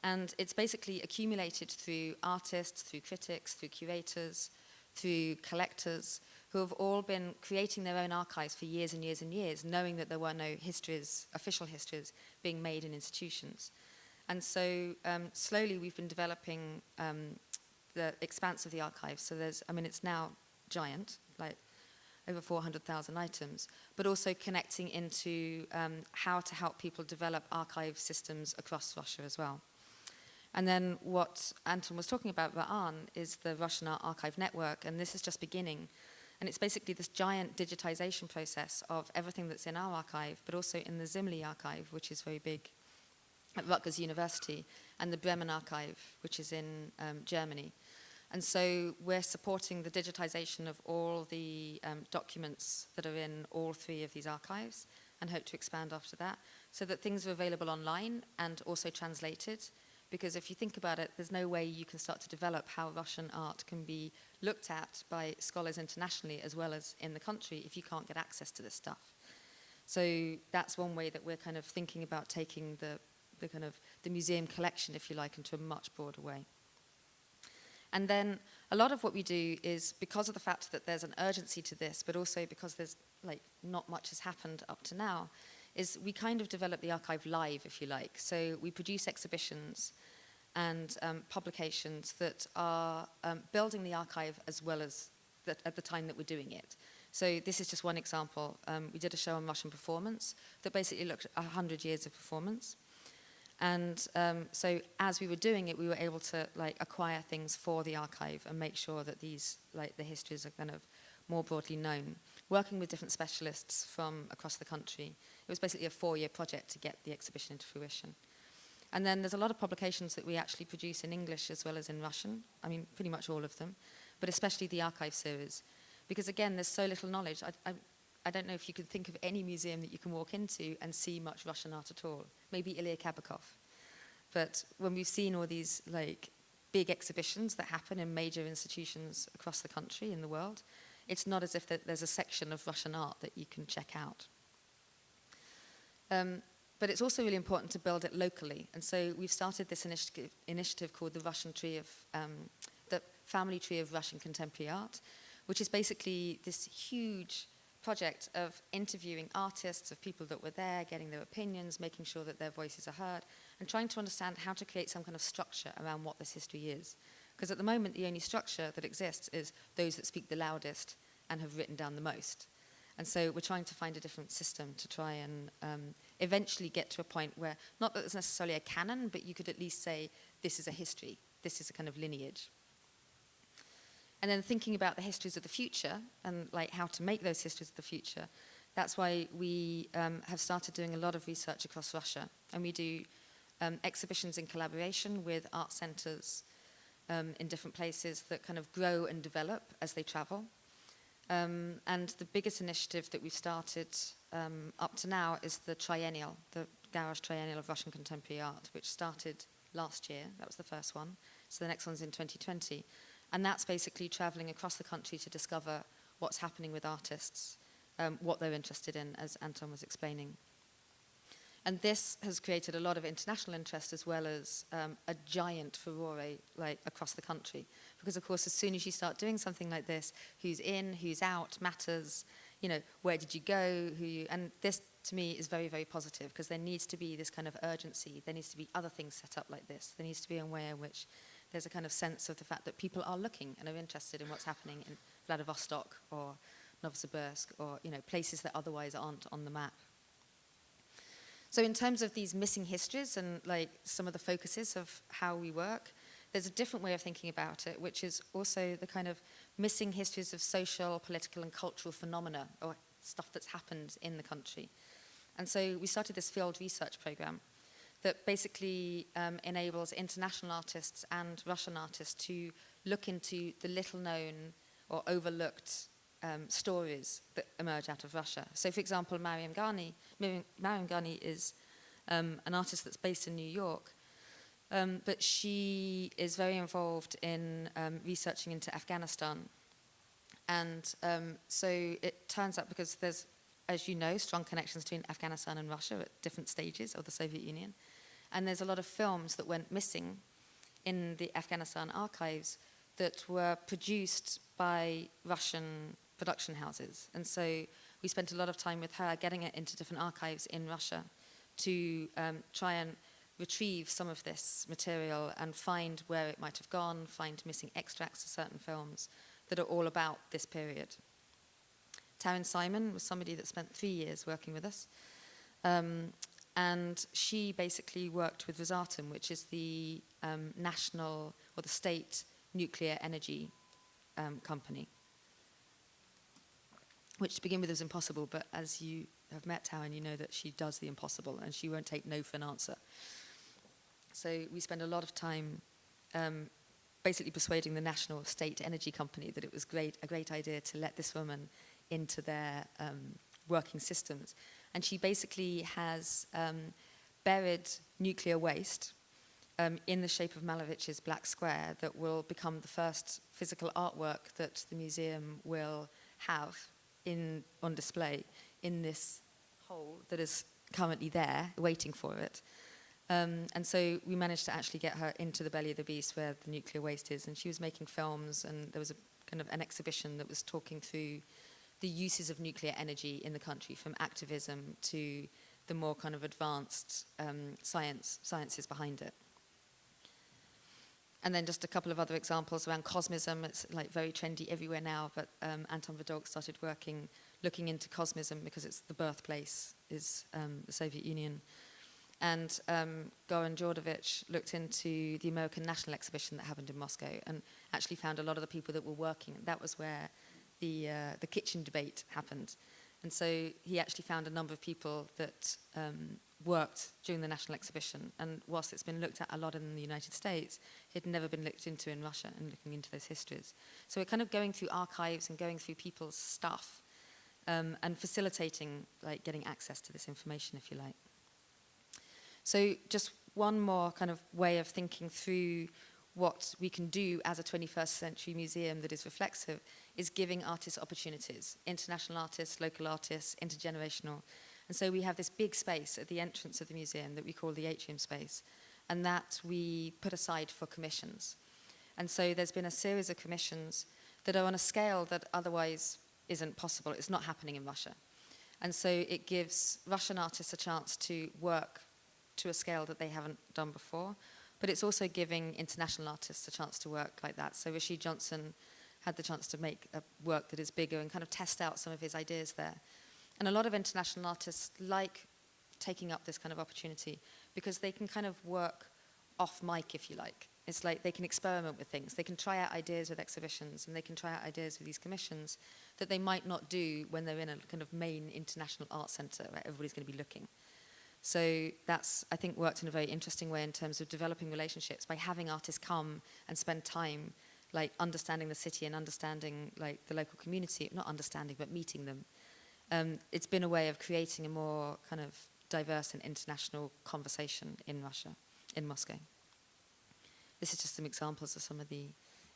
And it's basically accumulated through artists, through critics, through curators, through collectors, who have all been creating their own archives for years and years and years, knowing that there were no histories, official histories, being made in institutions. And so slowly we've been developing the expanse of the archive. So it's now giant, like over 400,000 items, but also connecting into how to help people develop archive systems across Russia as well. And then what Anton was talking about, RAAN, is the Russian Art Archive Network, and this is just beginning. And it's basically this giant digitization process of everything that's in our archive, but also in the Zimli archive, which is very big at Rutgers University, and the Bremen archive, which is in Germany. And so we're supporting the digitization of all the documents that are in all three of these archives, and hope to expand after that, so that things are available online and also translated. Because if you think about it, there's no way you can start to develop how Russian art can be looked at by scholars internationally as well as in the country if you can't get access to this stuff. So that's one way that we're kind of thinking about taking the museum collection, if you like, into a much broader way. And then a lot of what we do is, because of the fact that there's an urgency to this, but also because there's not much has happened up to now, is we kind of develop the archive live, if you like. So we produce exhibitions and publications that are building the archive as well as at the time that we're doing it. So this is just one example. We did a show on Russian performance that basically looked at 100 years of performance. And so as we were doing it, we were able to acquire things for the archive and make sure that these, the histories are kind of more broadly known. Working with different specialists from across the country. It was basically a 4-year project to get the exhibition into fruition. And then there's a lot of publications that we actually produce in English as well as in Russian. I mean, pretty much all of them, but especially the archive series. Because again, there's so little knowledge. I don't know if you could think of any museum that you can walk into and see much Russian art at all. Maybe Ilya Kabakov. But when we've seen all these big exhibitions that happen in major institutions across the country, in the world, it's not as if there's a section of Russian art that you can check out. But it's also really important to build it locally. And so we've started this initiative called the the Family Tree of Russian Contemporary Art, which is basically this huge project of interviewing artists, of people that were there, getting their opinions, making sure that their voices are heard, and trying to understand how to create some kind of structure around what this history is. Because at the moment, the only structure that exists is those that speak the loudest and have written down the most. And so we're trying to find a different system to try and eventually get to a point where, not that it's necessarily a canon, but you could at least say, this is a history, this is a kind of lineage. And then thinking about the histories of the future and like how to make those histories of the future, that's why we have started doing a lot of research across Russia. And we do exhibitions in collaboration with art centers in different places that kind of grow and develop as they travel. And the biggest initiative that we've started up to now is the triennial, the Garage Triennial of Russian Contemporary Art, which started last year. That was the first one. So the next one's in 2020. And that's basically traveling across the country to discover what's happening with artists, what they're interested in, as Anton was explaining. And this has created a lot of international interest as well as a giant furore like across the country. Because of course, as soon as you start doing something like this, who's in, who's out matters, you know, where did you go, and this to me is very, very positive because there needs to be this kind of urgency. There needs to be other things set up like this. There needs to be a way in which there's a kind of sense of the fact that people are looking and are interested in what's happening in Vladivostok or Novosibirsk or, you know, places that otherwise aren't on the map. So in terms of these missing histories and like some of the focuses of how we work, there's a different way of thinking about it, which is also the kind of missing histories of social, political, and cultural phenomena or stuff that's happened in the country. And so we started this field research program that basically enables international artists and Russian artists to look into the little-known or overlooked stories that emerge out of Russia. So, for example, Mariam Ghani is an artist that's based in New York, but she is very involved in researching into Afghanistan. And so it turns out, because there's, as you know, strong connections between Afghanistan and Russia at different stages of the Soviet Union, and there's a lot of films that went missing in the Afghanistan archives that were produced by Russian production houses. And so we spent a lot of time with her getting it into different archives in Russia to try and retrieve some of this material and find where it might have gone, find missing extracts of certain films that are all about this period. Taryn Simon was somebody that spent 3 years working with us. And she basically worked with Rosatom, which is the national or the state nuclear energy company, which to begin with is impossible, but as you have met Taryn, you know that she does the impossible and she won't take no for an answer. So we spend a lot of time basically persuading the national state energy company that it was a great idea to let this woman into their working systems. And she basically has buried nuclear waste in the shape of Malevich's Black Square that will become the first physical artwork that the museum will have on display in this hole that is currently there, waiting for it. And so we managed to actually get her into the belly of the beast where the nuclear waste is, and she was making films, and there was a kind of an exhibition that was talking through the uses of nuclear energy in the country, from activism to the more kind of advanced sciences behind it. And then just a couple of other examples around cosmism. It's like very trendy everywhere now, but Anton Birddog started looking into cosmism because it's the birthplace is the Soviet Union. And Goran Djordjevic looked into the American National Exhibition that happened in Moscow and actually found a lot of the people that were working. That was where the kitchen debate happened. And so he actually found a number of people that worked during the National Exhibition. And whilst it's been looked at a lot in the United States, it had never been looked into in Russia and looking into those histories. So we're kind of going through archives and going through people's stuff and facilitating like getting access to this information, if you like. So just one more kind of way of thinking through what we can do as a 21st century museum that is reflexive is giving artists opportunities, international artists, local artists, intergenerational. And so we have this big space at the entrance of the museum that we call the atrium space, and that we put aside for commissions. And so there's been a series of commissions that are on a scale that otherwise isn't possible. It's not happening in Russia. And so it gives Russian artists a chance to work to a scale that they haven't done before, but it's also giving international artists a chance to work like that. So Rashid Johnson had the chance to make a work that is bigger and kind of test out some of his ideas there. And a lot of international artists like taking up this kind of opportunity because they can kind of work off mic, if you like. It's like they can experiment with things. They can try out ideas with exhibitions, and they can try out ideas with these commissions that they might not do when they're in a kind of main international art centre where everybody's going to be looking. So that's, I think, worked in a very interesting way in terms of developing relationships by having artists come and spend time like understanding the city and understanding like the local community, not understanding, but meeting them. It's been a way of creating a more kind of diverse and international conversation in Russia, in Moscow. This is just some examples of some of the...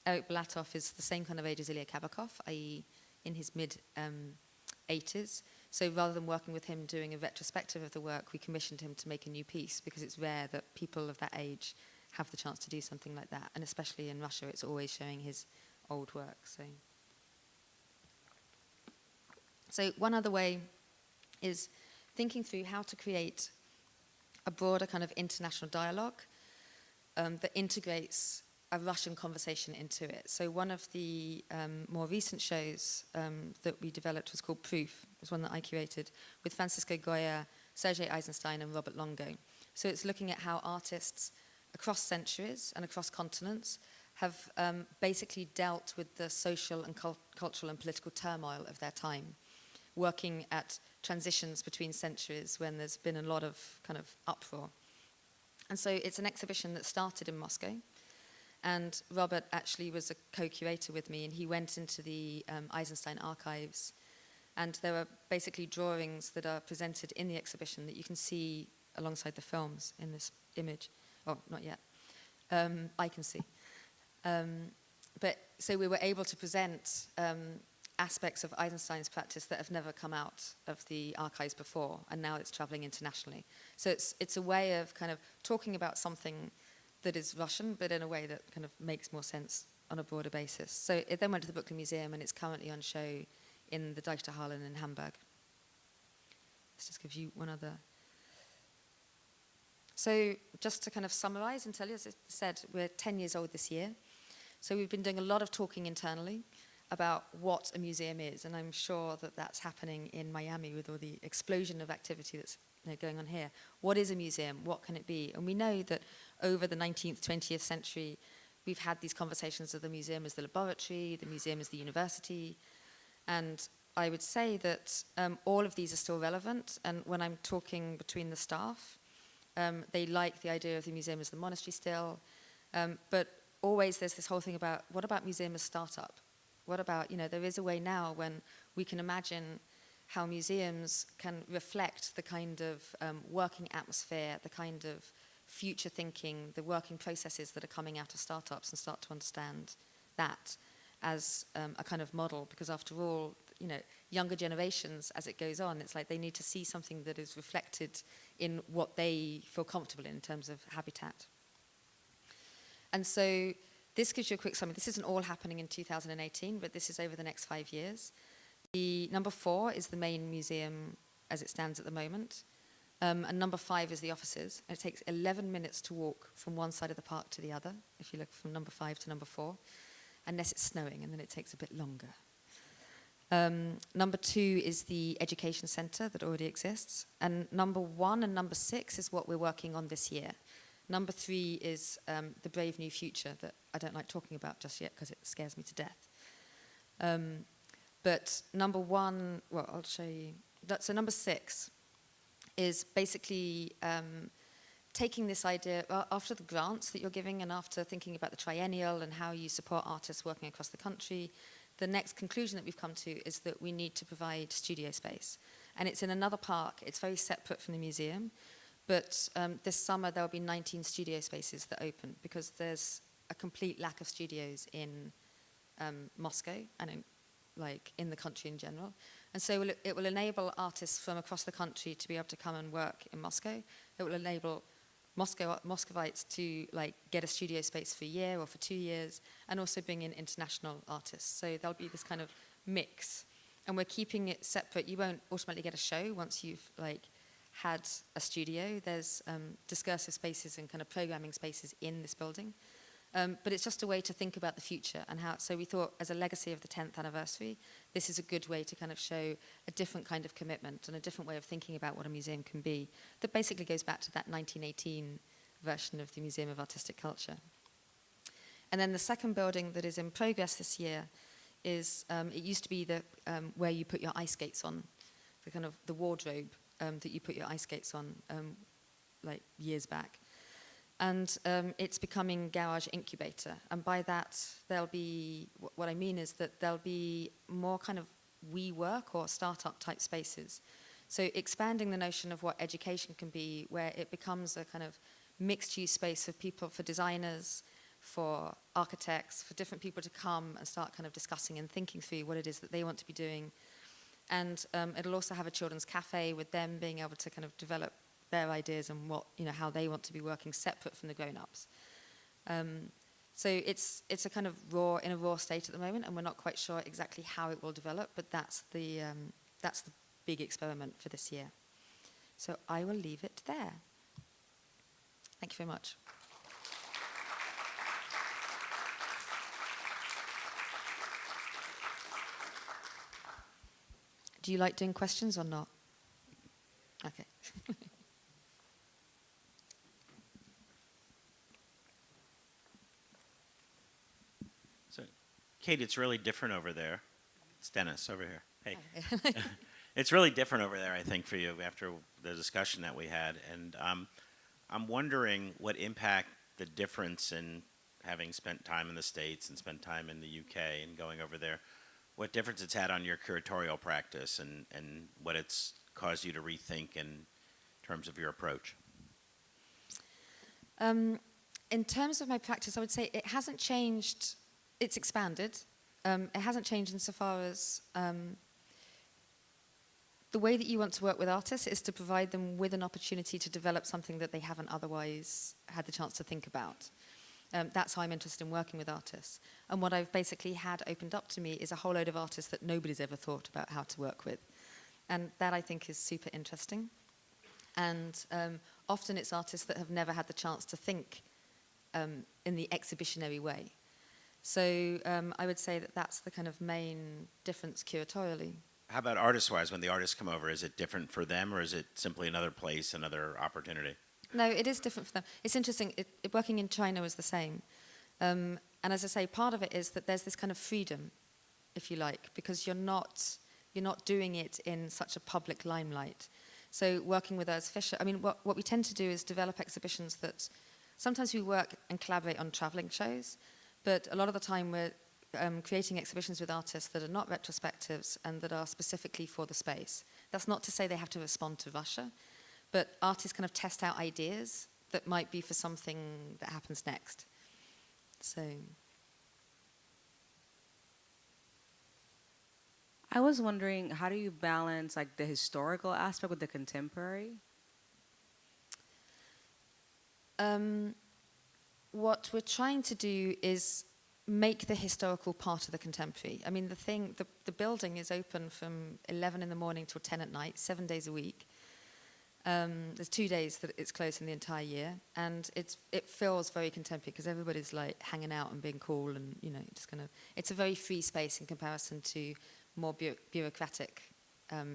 Eric Balatov is the same kind of age as Ilya Kabakov, i.e. in his mid-80s. So rather than working with him doing a retrospective of the work, we commissioned him to make a new piece because it's rare that people of that age have the chance to do something like that. And especially in Russia, it's always showing his old work. So one other way is thinking through how to create a broader kind of international dialogue that integrates a Russian conversation into it. So one of the more recent shows that we developed was called Proof. It was one that I curated with Francisco Goya, Sergei Eisenstein and Robert Longo. So it's looking at how artists across centuries and across continents have basically dealt with the social and cultural and political turmoil of their time, working at transitions between centuries when there's been a lot of kind of uproar. And so it's an exhibition that started in Moscow. And Robert actually was a co-curator with me, and he went into the Eisenstein archives. And there are basically drawings that are presented in the exhibition that you can see alongside the films in this image. Oh, not yet. I can see. But so we were able to present aspects of Eisenstein's practice that have never come out of the archives before, and now it's traveling internationally. So it's a way of kind of talking about something that is Russian, but in a way that kind of makes more sense on a broader basis. So it then went to the Brooklyn Museum, and it's currently on show in the Deichterhallen in Hamburg. This just gives you one other. So just to kind of summarize and tell you, as I said, we're 10 years old this year. So we've been doing a lot of talking internally about what a museum is, and I'm sure that that's happening in Miami with all the explosion of activity that's going on here. What is a museum? What can it be? And we know that over the 19th, 20th century, we've had these conversations of the museum as the laboratory, the museum as the university, and I would say that all of these are still relevant, and when I'm talking between the staff, they like the idea of the museum as the monastery still, but always there's this whole thing about, what about museum as startup? What about, there is a way now when we can imagine how museums can reflect the kind of working atmosphere, the kind of future thinking, the working processes that are coming out of startups, and start to understand that as a kind of model. Because after all, younger generations, as it goes on, it's like they need to see something that is reflected in what they feel comfortable in terms of habitat. And so this gives you a quick summary. This isn't all happening in 2018, but this is over the next 5 years. The number 4 is the main museum as it stands at the moment. And number 5 is the offices. And it takes 11 minutes to walk from one side of the park to the other, if you look from number 5 to number 4, unless it's snowing, and then it takes a bit longer. Number 2 is the education centre that already exists. And number 1 and number 6 is what we're working on this year. Number 3 is the brave new future that I don't like talking about just yet because it scares me to death. But number 1, well, I'll show you. So number 6 is basically taking this idea, after the grants that you're giving and after thinking about the triennial and how you support artists working across the country, the next conclusion that we've come to is that we need to provide studio space. And it's in another park. It's very separate from the museum. But this summer, there will be 19 studio spaces that open because there's a complete lack of studios in Moscow and in like in the country in general. And so it will enable artists from across the country to be able to come and work in Moscow. It will enable Muscovites to like get a studio space for a year or for 2 years, and also bring in international artists. So there'll be this kind of mix, and we're keeping it separate. You won't automatically get a show once you've like had a studio. There's discursive spaces and kind of programming spaces in this building. But it's just a way to think about the future and how. So we thought, as a legacy of the 10th anniversary, this is a good way to kind of show a different kind of commitment and a different way of thinking about what a museum can be. That basically goes back to that 1918 version of the Museum of Artistic Culture. And then the second building that is in progress this year is it used to be the where you put your ice skates on, the kind of the wardrobe that you put your ice skates on, like years back. And it's becoming garage incubator. And by that, there'll be, what I mean is that there'll be more kind of WeWork or startup type spaces. So expanding the notion of what education can be, where it becomes a kind of mixed use space for people, for designers, for architects, for different people to come and start kind of discussing and thinking through what it is that they want to be doing. And it'll also have a children's cafe with them being able to kind of develop their ideas and what, you know, how they want to be working separate from the grown-ups. So it's a kind of in a raw state at the moment, and we're not quite sure exactly how it will develop, but that's the big experiment for this year. So I will leave it there. Thank you very much. Do you like doing questions or not? Okay. So, Kate, it's really different over there. It's Dennis over here. Hey. It's really different over there, I think, for you after the discussion that we had. And I'm wondering what impact the difference in having spent time in the States and spent time in the UK and going over there, what difference it's had on your curatorial practice and what it's caused you to rethink in terms of your approach. In terms of my practice, I would say it hasn't changed. It's expanded. It hasn't changed insofar as the way that you want to work with artists is to provide them with an opportunity to develop something that they haven't otherwise had the chance to think about. That's how I'm interested in working with artists. And what I've basically had opened up to me is a whole load of artists that nobody's ever thought about how to work with. And that, I think, is super interesting. And often it's artists that have never had the chance to think in the exhibitionary way. So I would say that that's the kind of main difference curatorially. How about artist-wise? When the artists come over, is it different for them, or is it simply another place, another opportunity? No, it is different for them. It's interesting. Working in China was the same. And as I say, part of it is that there's this kind of freedom, if you like, because you're not doing it in such a public limelight. So working with Urs Fischer, I mean, what we tend to do is develop exhibitions that sometimes we work and collaborate on traveling shows, but a lot of the time we're creating exhibitions with artists that are not retrospectives and that are specifically for the space. That's not to say they have to respond to Russia, but artists kind of test out ideas that might be for something that happens next. So I was wondering, how do you balance like the historical aspect with the contemporary? What we're trying to do is make the historical part of the contemporary. I mean, the building is open from 11 in the morning till 10 at night, 7 days a week. There's 2 days that it's closed in the entire year, and it feels very contemporary because everybody's like hanging out and being cool, and you know, just kind of. It's a very free space in comparison to more bureaucratic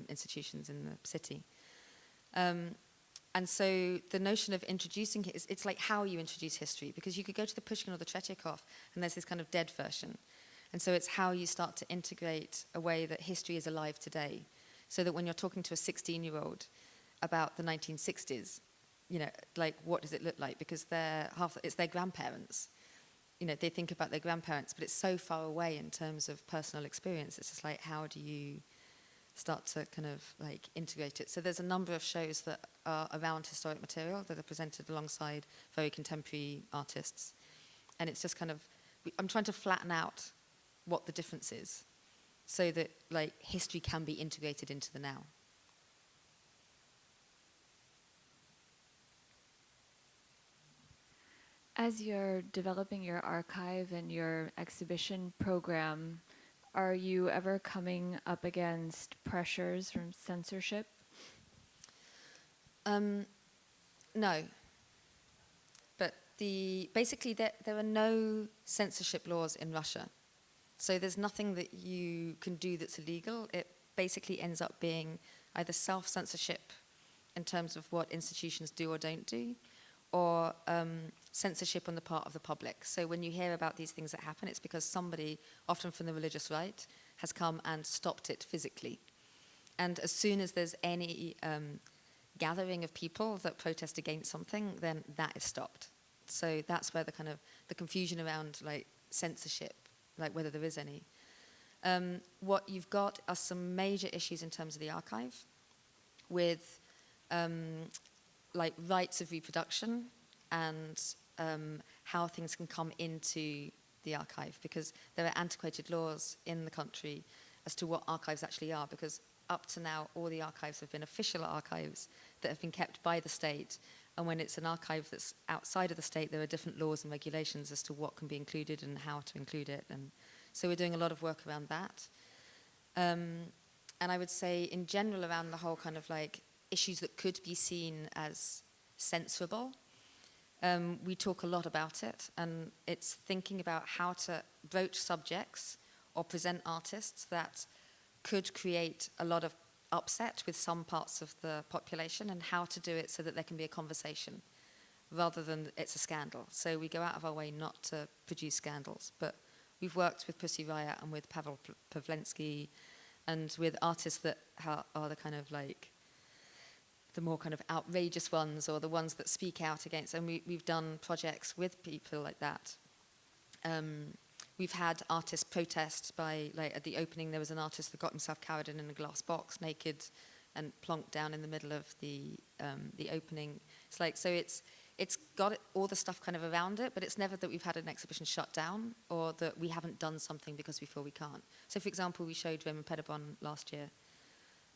institutions in the city. And so the notion of introducing it, it's like how you introduce history, because you could go to the Pushkin or the Tretyakov, and there's this kind of dead version. And so it's how you start to integrate a way that history is alive today, so that when you're talking to a 16-year-old about the 1960s, you know, like what does it look like? Because it's their grandparents. You know, they think about their grandparents, but it's so far away in terms of personal experience. It's just like, how do you start to kind of like integrate it? So there's a number of shows that are around historic material that are presented alongside very contemporary artists. And it's just kind of, I'm trying to flatten out what the difference is. so that like history can be integrated into the now. As you're developing your archive and your exhibition program, are you ever coming up against pressures from censorship? No. But basically there are no censorship laws in Russia. So there's nothing that you can do that's illegal. It basically ends up being either self-censorship in terms of what institutions do or don't do, or censorship on the part of the public. So when you hear about these things that happen, it's because somebody, often from the religious right, has come and stopped it physically. And as soon as there's any gathering of people that protest against something, then that is stopped. So that's where the confusion around like censorship, like whether there is any. What you've got are some major issues in terms of the archive, with like rights of reproduction and how things can come into the archive, because there are antiquated laws in the country as to what archives actually are, because up to now all the archives have been official archives that have been kept by the state, and when it's an archive that's outside of the state, there are different laws and regulations as to what can be included and how to include it, and so we're doing a lot of work around that. And I would say in general around the whole kind of like issues that could be seen as censorable, we talk a lot about it, and it's thinking about how to broach subjects or present artists that could create a lot of upset with some parts of the population, and how to do it so that there can be a conversation rather than it's a scandal. So we go out of our way not to produce scandals, but we've worked with Pussy Riot and with Pavel Pavlensky and with artists that are the kind of like the more kind of outrageous ones, or the ones that speak out against, and we've done projects with people like that. We've had artists protest by, like at the opening there was an artist that got himself carried in a glass box naked and plonked down in the middle of the opening. It's like, so it's got all the stuff kind of around it, but it's never that we've had an exhibition shut down or that we haven't done something because we feel we can't. So for example, we showed Roman Pedobon last year,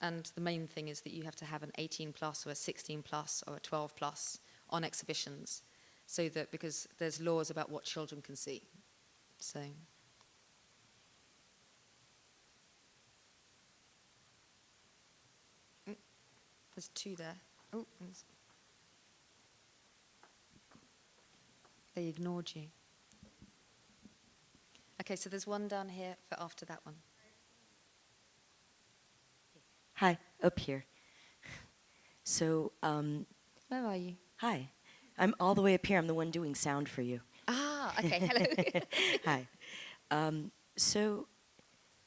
and the main thing is that you have to have an 18 plus or a 16 plus or a 12 plus on exhibitions, so that, because there's laws about what children can see. So. There's two there. Oh, they ignored you. Okay, so there's one down here for after that one. Hi, up here. So, Where are you? hi. I'm all the way up here. I'm the one doing sound for you. Ah, okay, hello. Hi. So,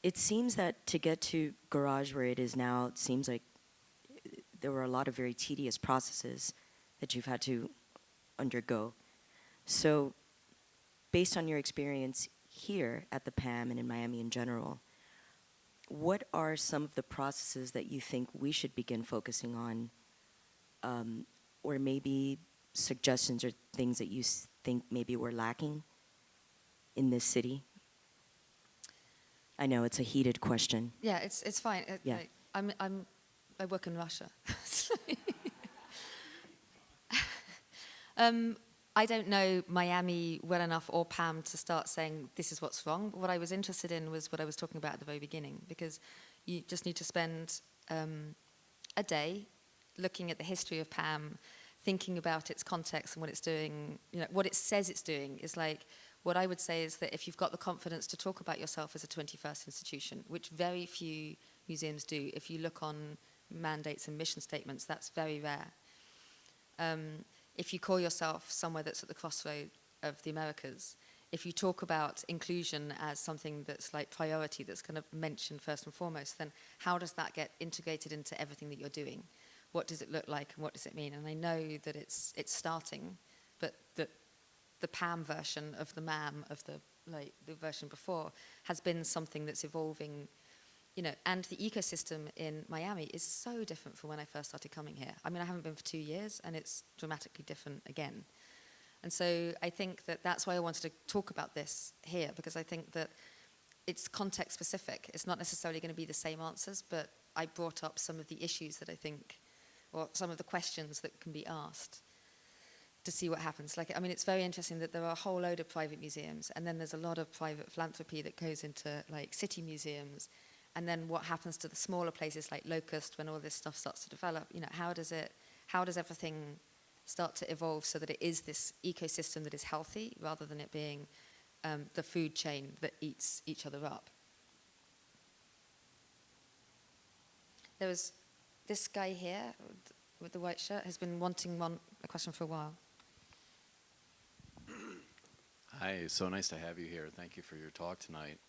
it seems that to get to Garage where it is now, it seems like there were a lot of very tedious processes that you've had to undergo. So, based on your experience here at the PAM and in Miami in general, what are some of the processes that you think we should begin focusing on, or maybe suggestions or things that you think maybe we're lacking in this city? I know it's a heated question. Yeah, it's fine. Yeah. I work in Russia. I don't know Miami well enough or PAM to start saying this is what's wrong. But what I was interested in was what I was talking about at the very beginning, because you just need to spend a day looking at the history of PAM, thinking about its context and what it's doing. You know, what it says it's doing is like, what I would say is that if you've got the confidence to talk about yourself as a 21st institution, which very few museums do, if you look on mandates and mission statements, that's very rare. If you call yourself somewhere that's at the crossroad of the Americas, if you talk about inclusion as something that's like priority, that's kind of mentioned first and foremost, then how does that get integrated into everything that you're doing? What does it look like and what does it mean? And I know that it's starting, but the PAM version of the MAM, of the version before, has been something that's evolving. You know, and the ecosystem in Miami is so different from when I first started coming here. I mean, I haven't been for 2 years, and it's dramatically different again. And so I think that that's why I wanted to talk about this here, because I think that it's context specific. It's not necessarily going to be the same answers, but I brought up some of the issues that I think, or some of the questions that can be asked to see what happens. Like, I mean, it's very interesting that there are a whole load of private museums, and then there's a lot of private philanthropy that goes into like city museums, and then what happens to the smaller places like Locust when all this stuff starts to develop? You know, how does everything start to evolve so that it is this ecosystem that is healthy rather than it being the food chain that eats each other up? There was this guy here with the white shirt has been wanting a question for a while. Hi, so nice to have you here. Thank you for your talk tonight.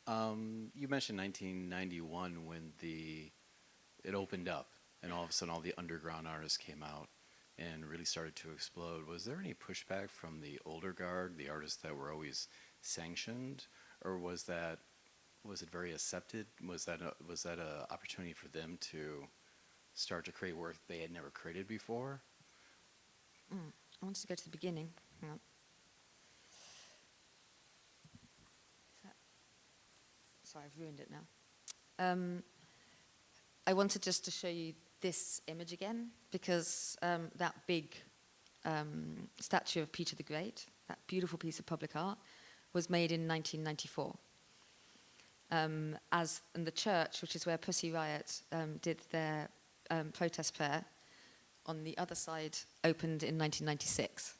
You mentioned 1991 when it opened up, and all of a sudden all the underground artists came out and really started to explode. Was there any pushback from the older guard, the artists that were always sanctioned, or was it very accepted? Was that a opportunity for them to start to create work they had never created before? I wanted to go to the beginning. Hang on. Sorry, I've ruined it now. I wanted just to show you this image again, because that big statue of Peter the Great, that beautiful piece of public art, was made in 1994. And the church, which is where Pussy Riot did their protest prayer, on the other side, opened in 1996.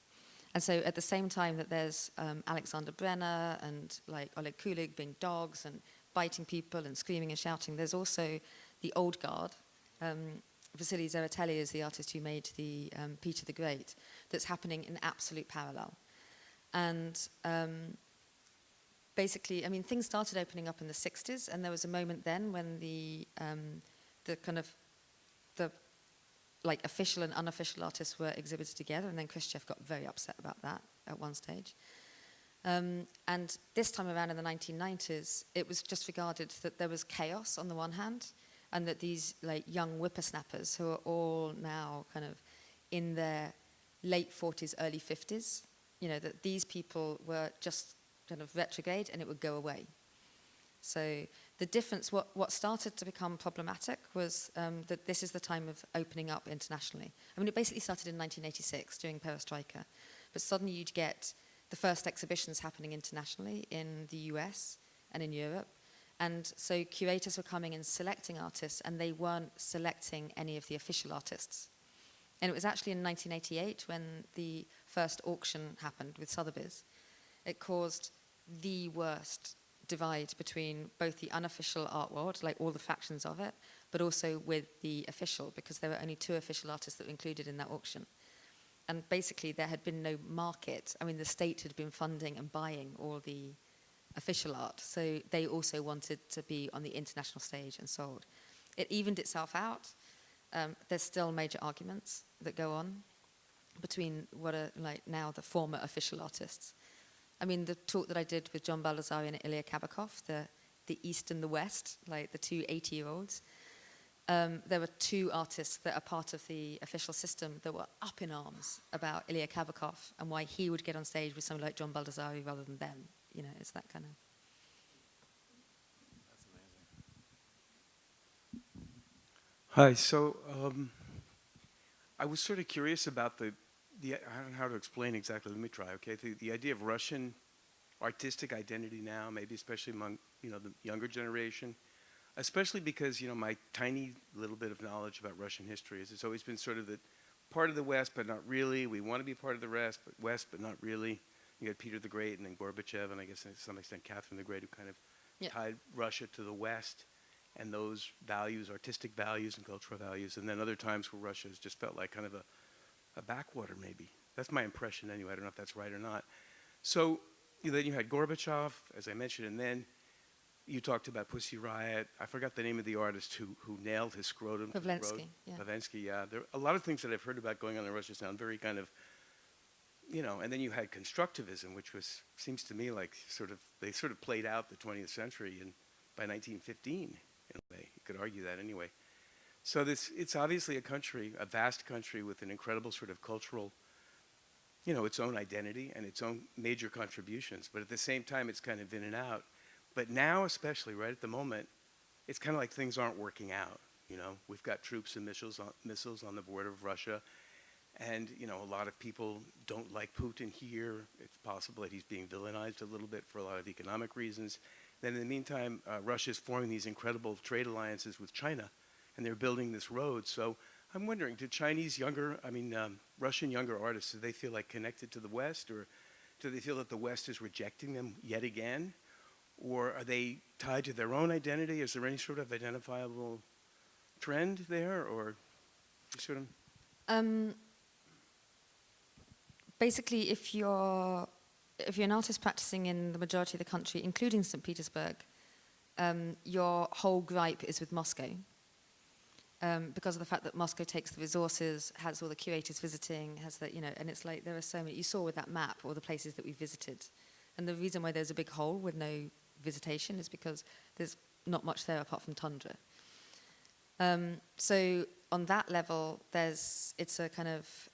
And so at the same time that there's Alexander Brenner and like Oleg Kulig being dogs and biting people and screaming and shouting, there's also the old guard. Vasily Tsereteli is the artist who made the Peter the Great, that's happening in absolute parallel. And basically, I mean, things started opening up in the 60s, and there was a moment then when the like official and unofficial artists were exhibited together, and then Khrushchev got very upset about that at one stage. And this time around in the 1990s, it was just regarded that there was chaos on the one hand, and that these like young whippersnappers who are all now kind of in their late 40s, early 50s, you know, that these people were just kind of retrograde and it would go away. So the difference, what started to become problematic was that this is the time of opening up internationally. I mean, it basically started in 1986 during Perestroika, but suddenly you'd get the first exhibitions happening internationally in the US and in Europe. And so curators were coming and selecting artists, and they weren't selecting any of the official artists. And it was actually in 1988 when the first auction happened with Sotheby's. It caused the worst divide between both the unofficial art world, like all the factions of it, but also with the official, because there were only 2 official artists that were included in that auction. And basically there had been no market. I mean, the state had been funding and buying all the official art, so they also wanted to be on the international stage and sold. It evened itself out. There's still major arguments that go on between what are like now the former official artists. I mean, the talk that I did with John Baldessari and Ilya Kabakov, the East and the West, like the 2 80-year-olds, there were 2 artists that are part of the official system that were up in arms about Ilya Kabakov and why he would get on stage with someone like John Baldessari rather than them. You know, it's that kind of... That's amazing. Hi, so I was sort of curious about the I don't know how to explain exactly, let me try, okay? The idea of Russian artistic identity now, maybe especially among, you know, the younger generation, especially because, you know, my tiny little bit of knowledge about Russian history is it's always been sort of the part of the West, but not really. We want to be part of the West, but not really. You had Peter the Great and then Gorbachev, and I guess to some extent Catherine the Great, who kind of tied Russia to the West and those values, artistic values and cultural values, and then other times where Russia has just felt like kind of a backwater, maybe. That's my impression anyway. I don't know if that's right or not. So then you had Gorbachev, as I mentioned, and then you talked about Pussy Riot. I forgot the name of the artist who nailed his scrotum. Pavlensky, yeah. Pavlensky, yeah. There are a lot of things that I've heard about going on in Russia sound very kind of, you know, and then you had constructivism, which seems to me like they sort of played out the 20th century by 1915, in a way. You could argue that anyway. So it's obviously a country, a vast country with an incredible sort of cultural, you know, its own identity and its own major contributions. But at the same time, it's kind of in and out. But now, especially right at the moment, it's kind of like things aren't working out. You know, we've got troops and missiles on the border of Russia, and you know, a lot of people don't like Putin here. It's possible that he's being villainized a little bit for a lot of economic reasons. Then in the meantime, Russia's forming these incredible trade alliances with China, and they're building this road. So I'm wondering, do Russian younger artists, do they feel like connected to the West, or do they feel that the West is rejecting them yet again? Or are they tied to their own identity? Is there any sort of identifiable trend there, or you sort of? Basically, if you're an artist practicing in the majority of the country, including St. Petersburg, your whole gripe is with Moscow. Because of the fact that Moscow takes the resources, has all the curators visiting, has the, and it's like there are so many. You saw with that map all the places that we visited. And the reason why there's a big hole with no visitation is because there's not much there apart from tundra. So on that level, it's a kind of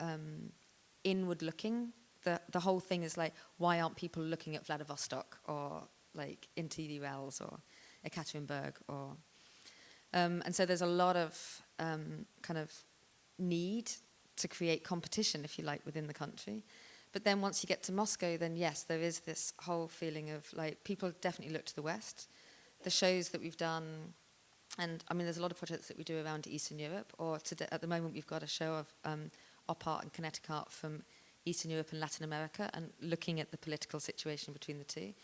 inward looking. The whole thing is like, why aren't people looking at Vladivostok or like into the Urals or Ekaterinburg or... and so there's a lot of kind of need to create competition, if you like, within the country. But then once you get to Moscow, then yes, there is this whole feeling of like people definitely look to the West. The shows that we've done, and I mean, there's a lot of projects that we do around Eastern Europe, or today, at the moment we've got a show of op art and kinetic art from Eastern Europe and Latin America, and looking at the political situation between the two.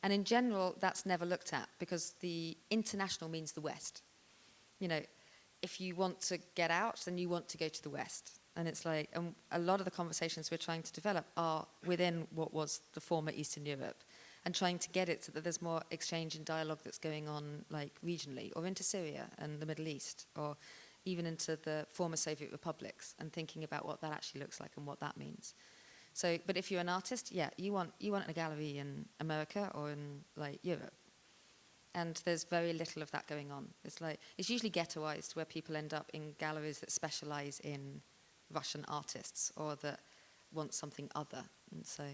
And in general, that's never looked at, because the international means the West. If you want to get out, then you want to go to the West. And it's like, a lot of the conversations we're trying to develop are within what was the former Eastern Europe, and trying to get it so that there's more exchange and dialogue that's going on, like regionally, or into Syria and the Middle East, or even into the former Soviet republics, and thinking about what that actually looks like and what that means. So, but if you're an artist, yeah, you want a gallery in America or in like Europe. And there's very little of that going on. It's usually ghettoized, where people end up in galleries that specialize in Russian artists or that want something other. And so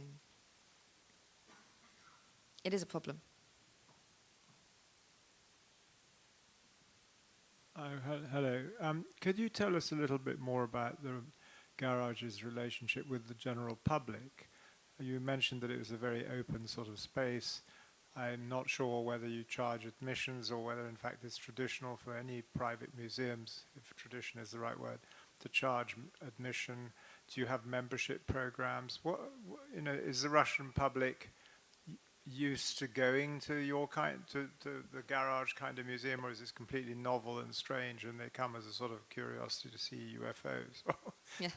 it is a problem. Hello. Could you tell us a little bit more about the garage's relationship with the general public? You mentioned that it was a very open sort of space. I'm not sure whether you charge admissions or whether, in fact, it's traditional for any private museums, if tradition is the right word, to charge admission. Do you have membership programs? Is the Russian public used to going to to the garage kind of museum, or is this completely novel and strange, and they come as a sort of curiosity to see UFOs? Yeah.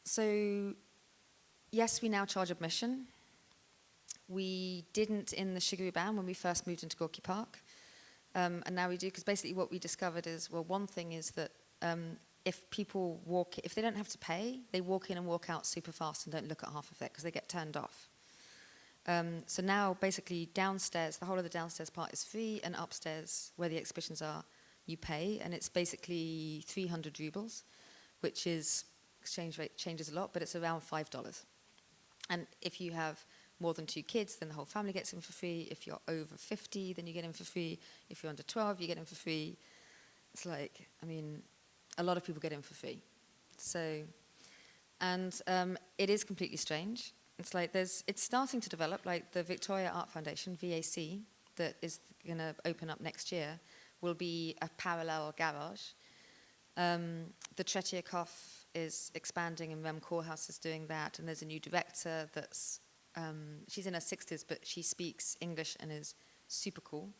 So, yes, we now charge admission. We didn't in the Shiguru ban when we first moved into Gorky Park. And now we do, because basically what we discovered is, well, one thing is that if people if they don't have to pay, they walk in and walk out super fast and don't look at half of it because they get turned off. So now basically downstairs, the whole of the downstairs part is free, and upstairs where the exhibitions are, you pay, and it's basically 300 rubles, which is, exchange rate changes a lot, but it's around $5. And if you have more than 2 kids, then the whole family gets in for free. If you're over 50, then you get in for free. If you're under 12, you get in for free. It's like, I mean, a lot of people get in for free. So, and it is completely strange. It's like it's starting to develop, like the Victoria Art Foundation, VAC, that is going to open up next year, will be a parallel garage. The Tretiakov is expanding, and Rem Koolhaas is doing that, and there's a new director that's, she's in her 60s, but she speaks English and is super cool.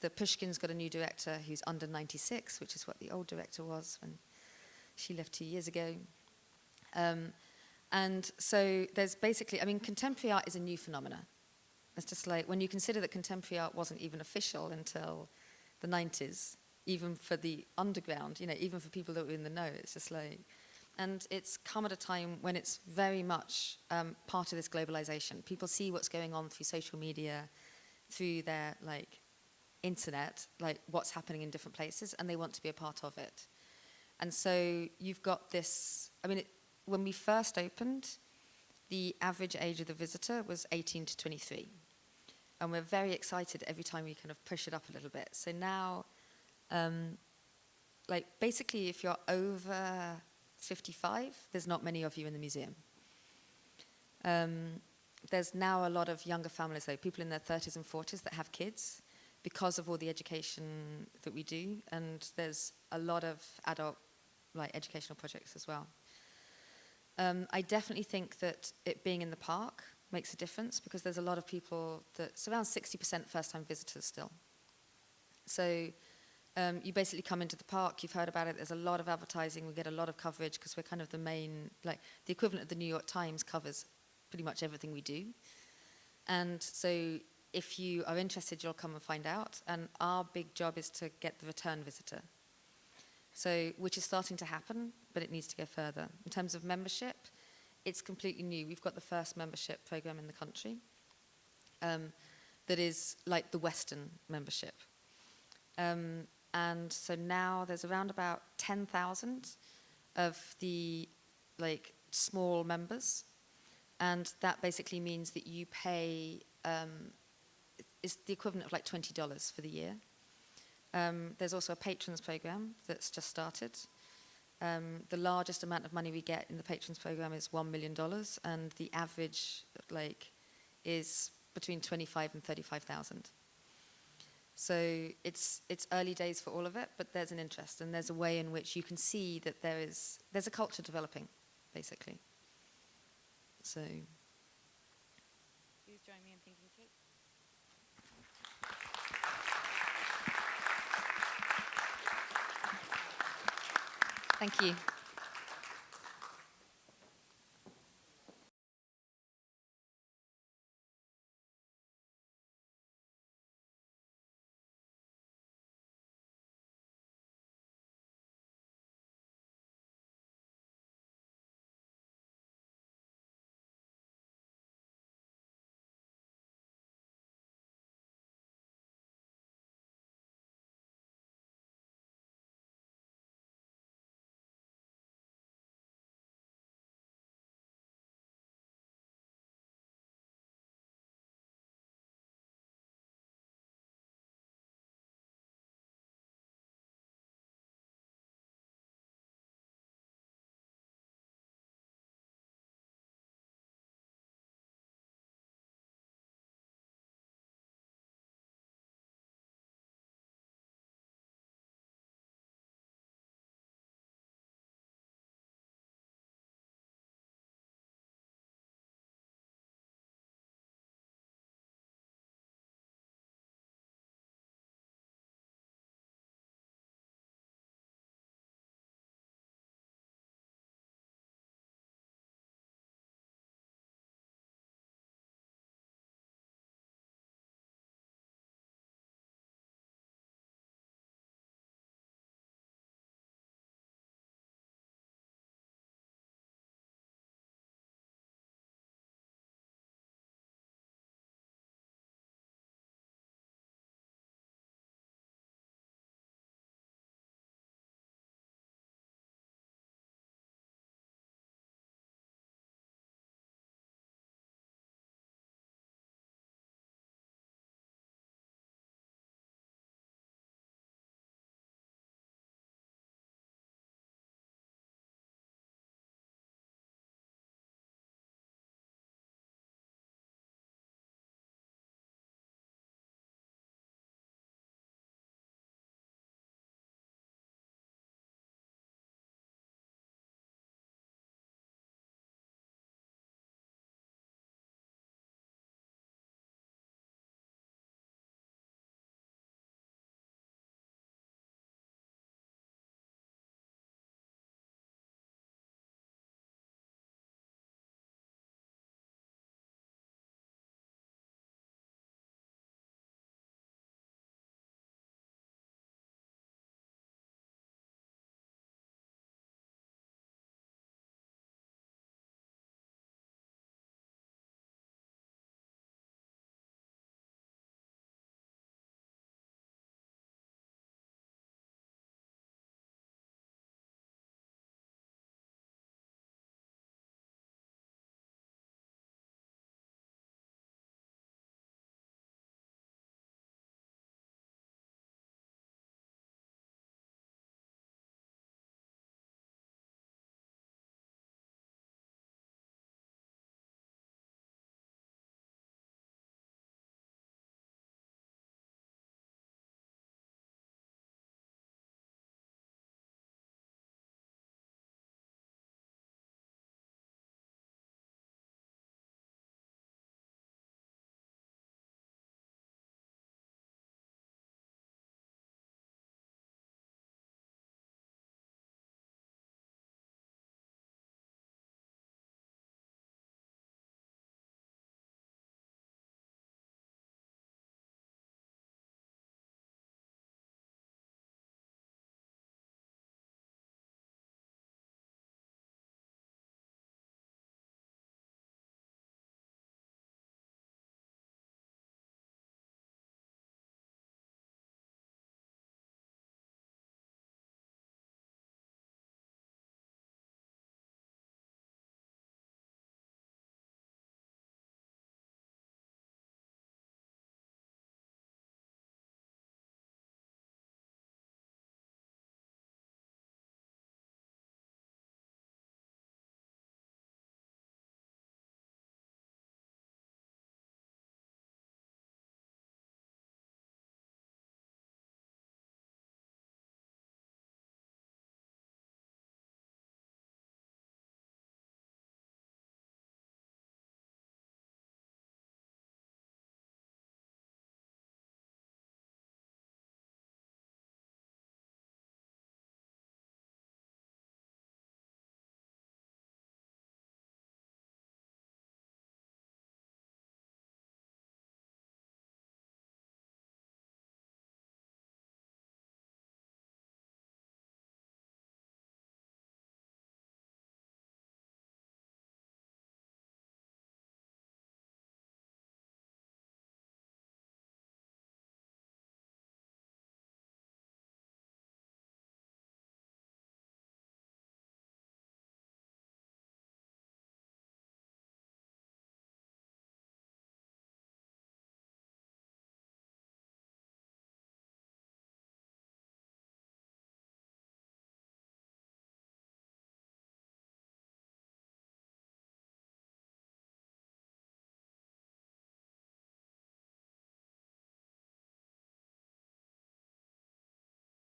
The Pushkin's got a new director who's under 96, which is what the old director was when she left 2 years ago. And so there's basically, I mean, contemporary art is a new phenomena. It's just like, when you consider that contemporary art wasn't even official until the 90s, even for the underground, you know, even for people that were in the know, it's just like, and it's come at a time when it's very much part of this globalization. People see what's going on through social media, through their, like, internet, like what's happening in different places, and they want to be a part of it. And so you've got this, I mean, when we first opened, the average age of the visitor was 18 to 23. And we're very excited every time we kind of push it up a little bit. So now, like basically if you're over 55, there's not many of you in the museum. There's now a lot of younger families, though, people in their 30s and 40s that have kids because of all the education that we do. And there's a lot of adult like educational projects as well. I definitely think that it being in the park makes a difference because there's a lot of people it's around 60% first-time visitors still. So you basically come into the park, you've heard about it, there's a lot of advertising, we get a lot of coverage because we're kind of the main, like the equivalent of the New York Times covers pretty much everything we do. And so if you are interested, you'll come and find out. And our big job is to get the return visitor. So, which is starting to happen, but it needs to go further. In terms of membership, it's completely new. We've got the first membership program in the country that is like the Western membership. And so now there's around about 10,000 of the like small members. And that basically means that you pay, it's the equivalent of like $20 for the year. There's also a patrons program that's just started. The largest amount of money we get in the patrons program is $1 million, and the average like is between 25 and 35,000. So it's early days for all of it, but there's an interest, and there's a way in which you can see that there's a culture developing, basically. So Please join me in thanking Kate. thank you.